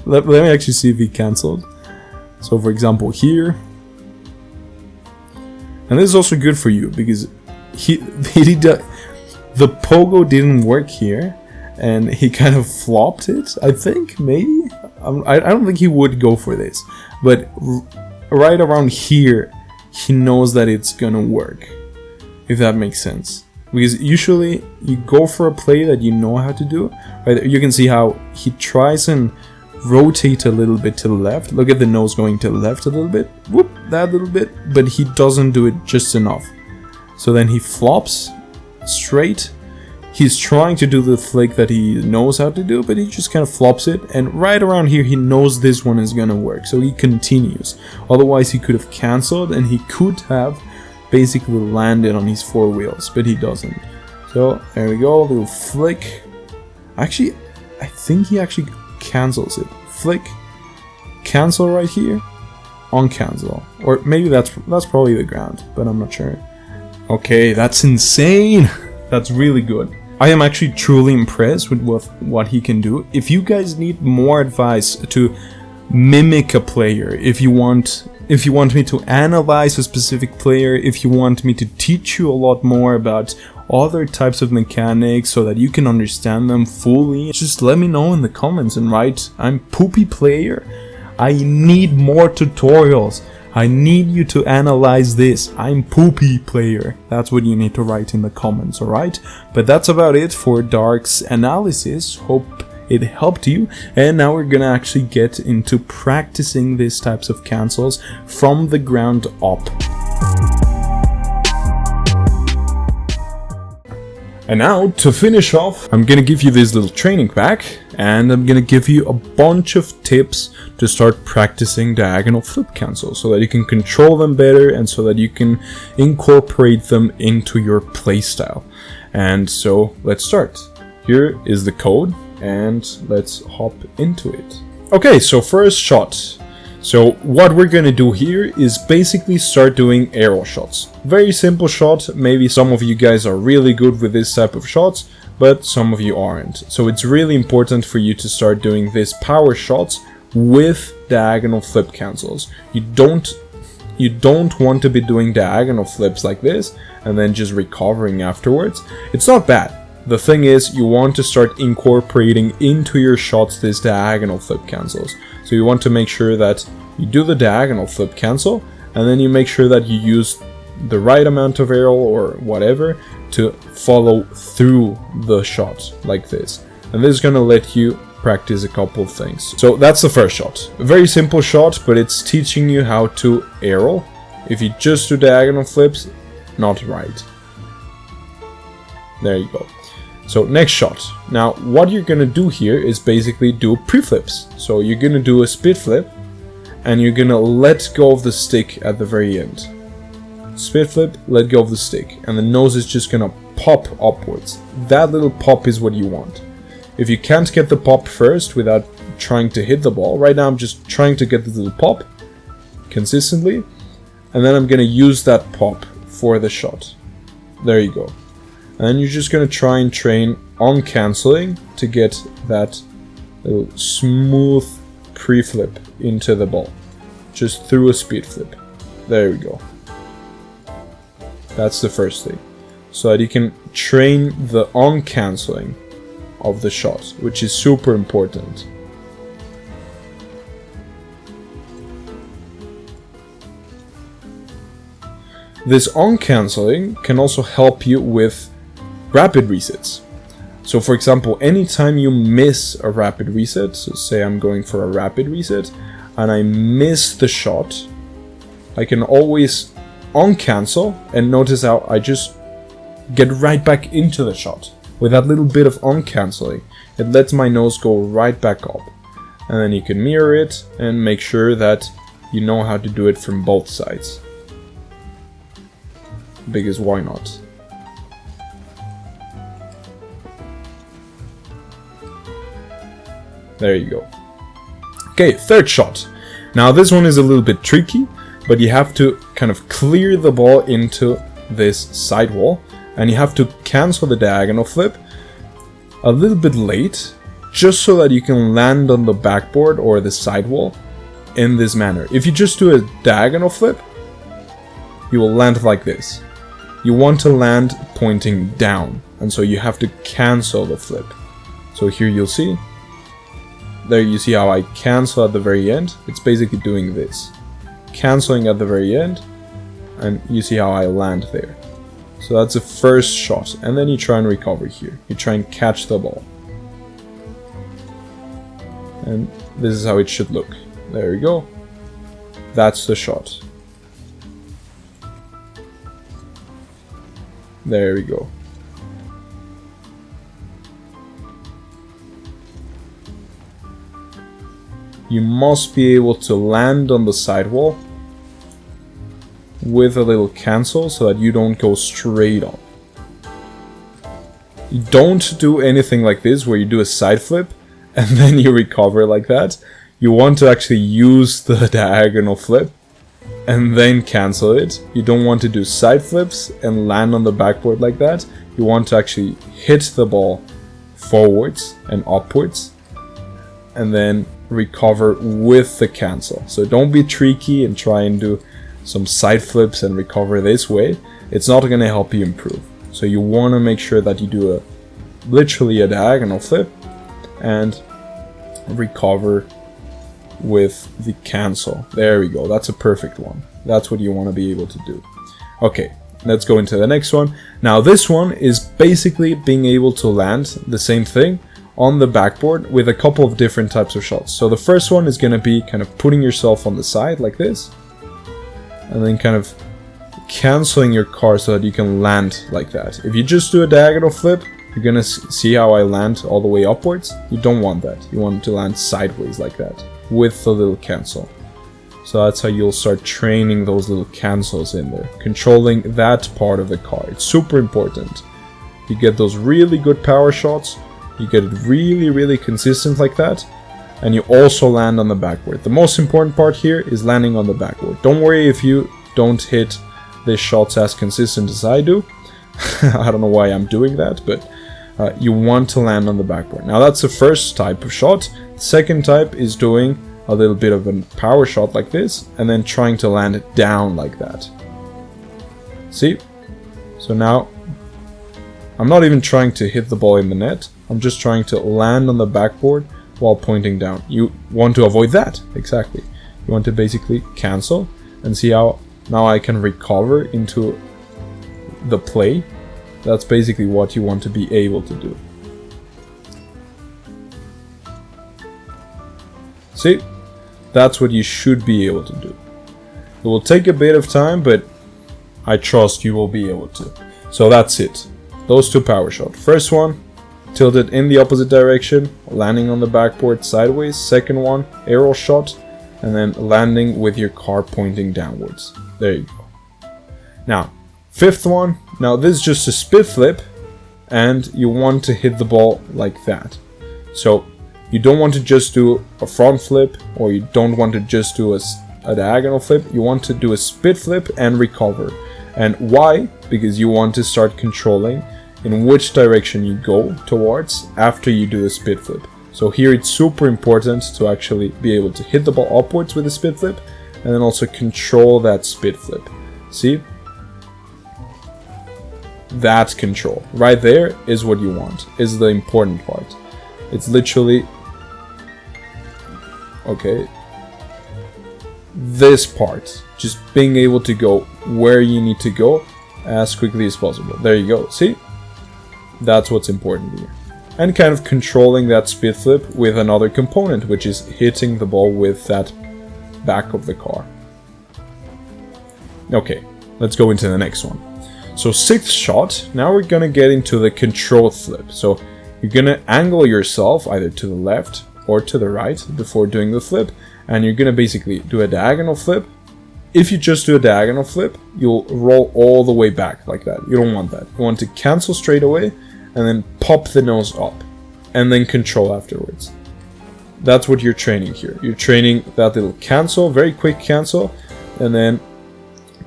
Let me actually see if he cancelled. So for example here, and this is also good for you because the pogo didn't work here, and he kind of flopped it. I think maybe I don't think he would go for this, but right around here, he knows that it's gonna work, if that makes sense. Because usually you go for a play that you know how to do. Right? You can see how he tries and rotate a little bit to the left. Look at the nose going to the left a little bit. Whoop, that little bit. But he doesn't do it just enough. So then he flops straight. He's trying to do the flick that he knows how to do, but he just kind of flops it. And right around here, he knows this one is gonna work. So he continues. Otherwise, he could have cancelled, and he could have basically landed on his four wheels, but he doesn't. So there we go, a little flick. Actually, I think he actually cancels it. Flick, cancel right here, on cancel, or maybe that's probably the ground, but I'm not sure. Okay, that's insane. That's really good. I am actually truly impressed with what he can do. If you guys need more advice to mimic a player, if you want me to analyze a specific player, if you want me to teach you a lot more about other types of mechanics so that you can understand them fully, just let me know in the comments and write, I'm Poopy Player, I need more tutorials, I need you to analyze this, I'm Poopy Player. That's what you need to write in the comments, alright? But that's about it for Dark's analysis. Hope it helped you, and now we're gonna actually get into practicing these types of cancels from the ground up. And now, to finish off, I'm gonna give you this little training pack, and I'm gonna give you a bunch of tips to start practicing diagonal flip cancels so that you can control them better and so that you can incorporate them into your playstyle. And so, let's start. Here is the code, and let's hop into it. Okay, so first shot. So what we're gonna do here is basically start doing arrow shots. Very simple shot. Maybe some of you guys are really good with this type of shots, but some of you aren't. So it's really important for you to start doing these power shots with diagonal flip cancels. You don't want to be doing diagonal flips like this and then just recovering afterwards. It's not bad. The thing is, you want to start incorporating into your shots these diagonal flip cancels. So you want to make sure that you do the diagonal flip cancel, and then you make sure that you use the right amount of arrow or whatever to follow through the shot like this. And this is going to let you practice a couple of things. So that's the first shot. A very simple shot, but it's teaching you how to arrow. If you just do diagonal flips, not right. There you go. So next shot. Now what you're gonna do here is basically do pre-flips. So you're gonna do a spit flip and you're gonna let go of the stick at the very end. Spit flip, let go of the stick, and the nose is just gonna pop upwards. That little pop is what you want. If you can't get the pop first without trying to hit the ball, right now I'm just trying to get the little pop consistently, and then I'm gonna use that pop for the shot. There you go. And then you're just going to try and train on cancelling to get that little smooth pre-flip into the ball. Just through a speed flip. There we go. That's the first thing. So that you can train the on-canceling of the shot, which is super important. This on-canceling can also help you with rapid resets. So for example, anytime you miss a rapid reset, so say I'm going for a rapid reset, and I miss the shot, I can always on-cancel, and notice how I just get right back into the shot. With that little bit of on-canceling, it lets my nose go right back up. And then you can mirror it and make sure that you know how to do it from both sides. Because why not? There you go. Okay, third shot. Now this one is a little bit tricky, but you have to kind of clear the ball into this sidewall, and you have to cancel the diagonal flip a little bit late, just so that you can land on the backboard or the sidewall in this manner. If you just do a diagonal flip, you will land like this. You want to land pointing down, and so you have to cancel the flip. So here you'll see, there you see how I cancel at the very end. It's basically doing this, canceling at the very end, and you see how I land there. So that's the first shot, and then you try and recover here. You try and catch the ball. And this is how it should look. There we go. That's the shot. There we go. You must be able to land on the sidewall with a little cancel so that you don't go straight on. You don't do anything like this where you do a side flip and then you recover like that. You want to actually use the diagonal flip and then cancel it. You don't want to do side flips and land on the backboard like that. You want to actually hit the ball forwards and upwards and then recover with the cancel. So don't be tricky and try and do some side flips and recover this way. It's not going to help you improve. So you want to make sure that you do literally a diagonal flip and recover with the cancel. There we go. That's a perfect one. That's what you want to be able to do. Okay, let's go into the next one. Now this one is basically being able to land the same thing on the backboard with a couple of different types of shots. So the first one is going to be kind of putting yourself on the side like this, and then kind of canceling your car so that you can land like that. If you just do a diagonal flip, you're gonna see how I land all the way upwards. You don't want that. You want to land sideways like that with a little cancel. So that's how you'll start training those little cancels in there, controlling that part of the car. It's super important. You get those really good power shots, you get it really consistent like that, and you also land on the backboard. The most important part here is landing on the backboard. Don't worry if you don't hit the shots as consistent as I do. I don't know why I'm doing that, but you want to land on the backboard. Now that's the first type of shot. The second type is doing a little bit of a power shot like this, and then trying to land it down like that. See? So now, I'm not even trying to hit the ball in the net. I'm just trying to land on the backboard while pointing down. You want to avoid that, exactly. You want to basically cancel and see how now I can recover into the play. That's basically what you want to be able to do. See? That's what you should be able to do. It will take a bit of time, but I trust you will be able to. So that's it. Those two power shots. First one, tilted in the opposite direction, landing on the backboard sideways. Second one, arrow shot, and then landing with your car pointing downwards. There you go. Now, fifth one. Now this is just a spit flip, and you want to hit the ball like that. So you don't want to just do a front flip, or you don't want to just do a diagonal flip. You want to do a spit flip and recover. And why? Because you want to start controlling in which direction you go towards after you do a spit flip. So here it's super important to actually be able to hit the ball upwards with a spit flip, and then also control that spit flip. See? that control. Right there is what you want, is the important part. It's literally, okay, this part. Just being able to go where you need to go as quickly as possible. There you go, see? That's what's important here. And kind of controlling that speed flip with another component, which is hitting the ball with that back of the car. Okay, let's go into the next one. So 6th shot, now we're gonna get into the control flip. So you're gonna angle yourself either to the left or to the right before doing the flip, and you're gonna basically do a diagonal flip. If you just do a diagonal flip, you'll roll all the way back like that. You don't want that. You want to cancel straight away and then pop the nose up and then control afterwards. That's what you're training here. You're training that little cancel, very quick cancel, and then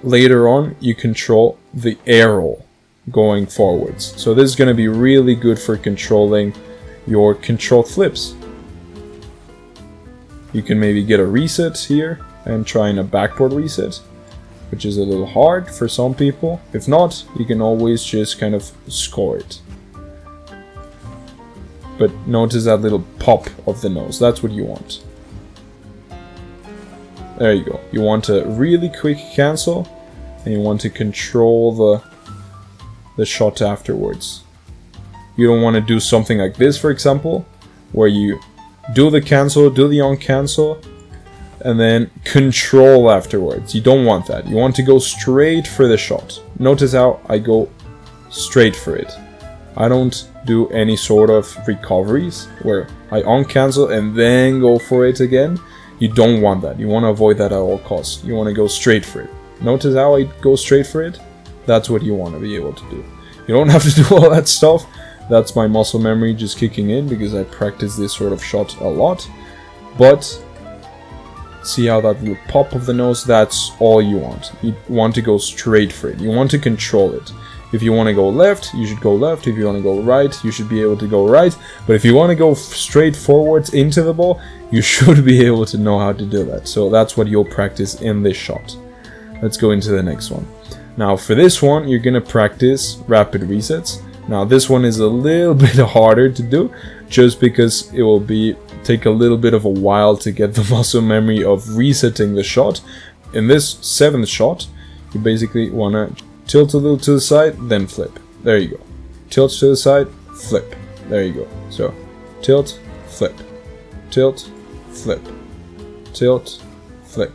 later on you control the air roll going forwards. So this is going to be really good for controlling your control flips. You can maybe get a reset here and trying a backboard reset, which is a little hard for some people. If not, you can always just kind of score it. But notice that little pop of the nose, that's what you want. There you go. You want a really quick cancel, and you want to control the shot afterwards. You don't want to do something like this, for example, where you do the cancel, do the on cancel, and then control afterwards. You don't want that. You want to go straight for the shot. Notice how I go straight for it. I don't do any sort of recoveries where I on cancel and then go for it again. You don't want that. You want to avoid that at all costs. You want to go straight for it. Notice how I go straight for it? That's what you want to be able to do. You don't have to do all that stuff. That's my muscle memory just kicking in because I practice this sort of shot a lot. But see how that little pop of the nose, that's all you want. You want to go straight for it. You want to control it. If you want to go left, you should go left. If you want to go right, you should be able to go right. But if you want to go straight forwards into the ball, you should be able to know how to do that. So that's what you'll practice in this shot. Let's go into the next one. Now for this one, you're going to practice rapid resets. Now this one is a little bit harder to do just because it will take a little bit of a while to get the muscle memory of resetting the shot. In this 7th shot, you basically want to tilt a little to the side, then flip. There you go. Tilt to the side, flip. There you go. So tilt, flip, tilt, flip, tilt, flip.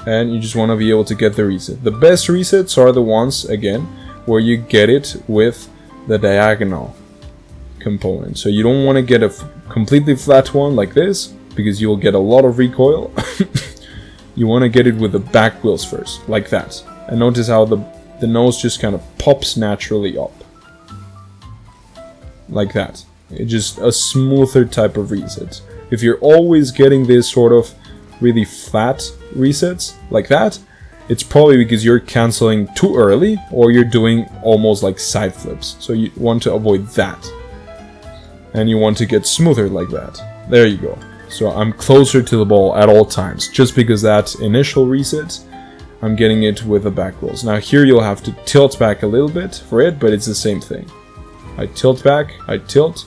And you just want to be able to get the reset. The best resets are the ones, again, where you get it with the diagonal component. So you don't want to get a completely flat one like this because you'll get a lot of recoil. You want to get it with the back wheels first, like that. And notice how the nose just kind of pops naturally up. Like that. It's just a smoother type of reset. If you're always getting this sort of really flat resets like that, it's probably because you're canceling too early or you're doing almost like side flips. So you want to avoid that. And you want to get smoother like that. There you go. So I'm closer to the ball at all times. Just because that initial reset, I'm getting it with the back rolls. Now here you'll have to tilt back a little bit for it, but it's the same thing. I tilt back, I tilt.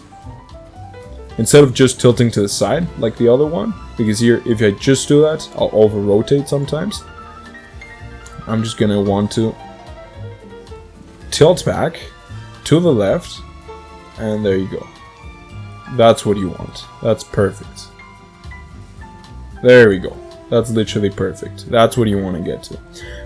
Instead of just tilting to the side like the other one, because here if I just do that, I'll over-rotate sometimes. I'm just gonna want to tilt back to the left, and there you go. That's what you want. That's perfect. There we go. That's literally perfect. That's what you want to get to.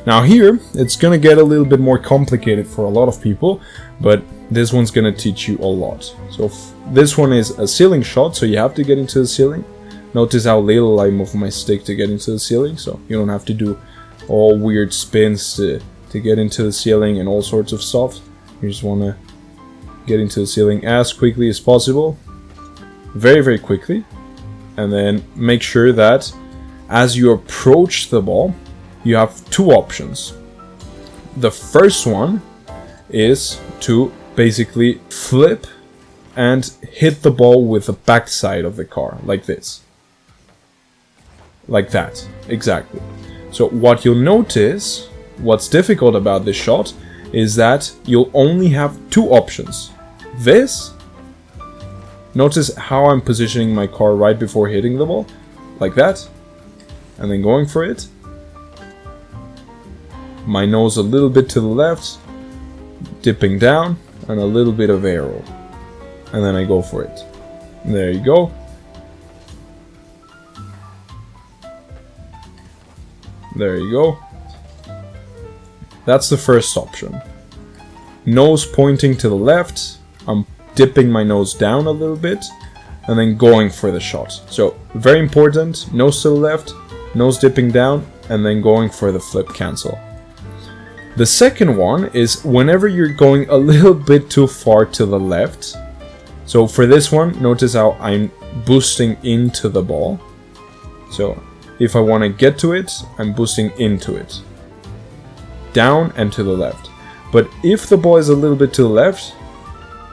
Now here, it's gonna get a little bit more complicated for a lot of people, but this one's gonna teach you a lot. So this one is a ceiling shot, so you have to get into the ceiling. Notice how little I move my stick to get into the ceiling, so you don't have to do all weird spins to get into the ceiling and all sorts of stuff. You just want to get into the ceiling as quickly as possible. Very, very quickly. And then make sure that as you approach the ball, you have two options. The first one is to basically flip and hit the ball with the backside of the car, like this. Like that, exactly. So what you'll notice, what's difficult about this shot, is that you'll only have two options. This, notice how I'm positioning my car right before hitting the ball, like that, and then going for it. My nose a little bit to the left, dipping down, and a little bit of aero. And then I go for it. There you go. There you go. That's the first option. Nose pointing to the left. I'm dipping my nose down a little bit and then going for the shot. So very important, nose to the left, nose dipping down, and then going for the flip cancel. The second one is whenever you're going a little bit too far to the left. So for this one, notice how I'm boosting into the ball. So if I want to get to it, I'm boosting into it. Down and to the left. But if the ball is a little bit to the left,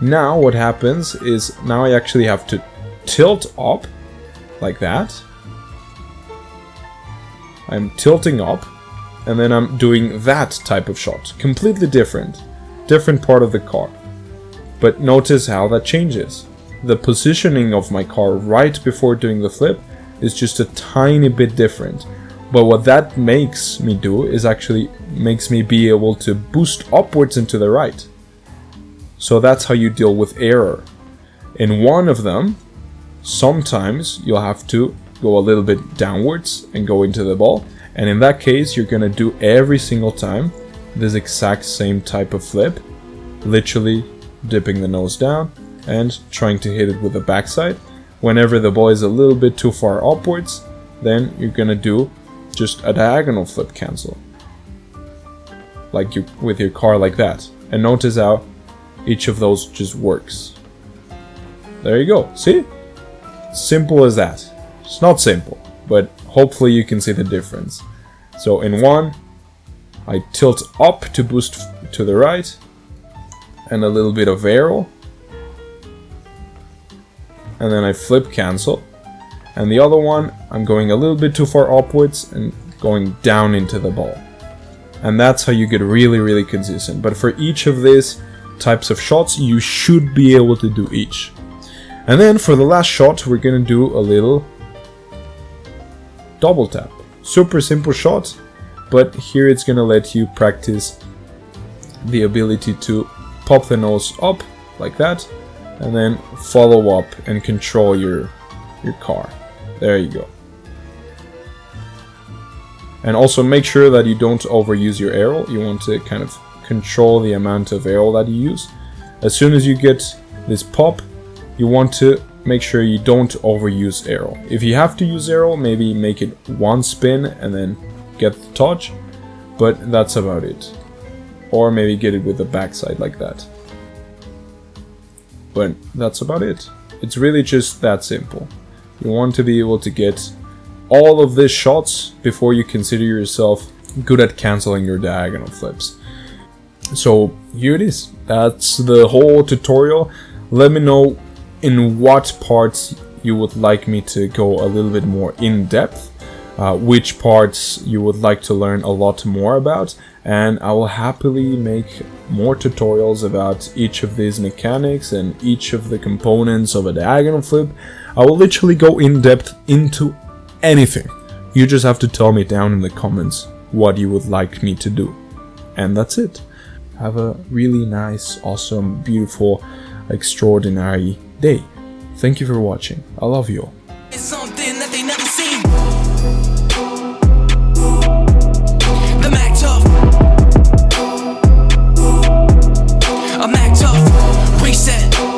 now what happens is now I actually have to tilt up like that. I'm tilting up and then I'm doing that type of shot. Completely different. Different part of the car. But notice how that changes. The positioning of my car right before doing the flip is just a tiny bit different. But what that makes me do is actually makes me be able to boost upwards and to the right. So that's how you deal with error. In one of them, sometimes you'll have to go a little bit downwards and go into the ball. And in that case, you're gonna do every single time this exact same type of flip. Literally dipping the nose down and trying to hit it with the backside. Whenever the ball is a little bit too far upwards, then you're gonna do just a diagonal flip cancel, like you with your car like that. And notice how each of those just works. There you go. See? Simple as that. It's not simple, but hopefully you can see the difference. So in one, I tilt up to boost to the right, and a little bit of aero, and then I flip cancel. And the other one, I'm going a little bit too far upwards and going down into the ball. And that's how you get really, really consistent. But for each of these types of shots, you should be able to do each. And then for the last shot, we're gonna do a little double tap. Super simple shot, but here it's gonna let you practice the ability to pop the nose up like that, and then follow up and control your car. There you go. And also make sure that you don't overuse your aero. You want to kind of control the amount of aero that you use. As soon as you get this pop, you want to make sure you don't overuse aero. If you have to use aero, maybe make it one spin and then get the touch, but that's about it. Or maybe get it with the backside like that. But that's about it. It's really just that simple. You want to be able to get all of these shots before you consider yourself good at canceling your diagonal flips. So here it is. That's the whole tutorial. Let me know in what parts you would like me to go a little bit more in depth, which parts you would like to learn a lot more about, and I will happily make more tutorials about each of these mechanics and each of the components of a diagonal flip. I will literally go in depth into anything. You just have to tell me down in the comments what you would like me to do. And that's it. Have a really nice, awesome, beautiful, extraordinary day. Thank you for watching. I love you all. It's something that they never seen. The Mac Tough. A Mac Tough. Reset.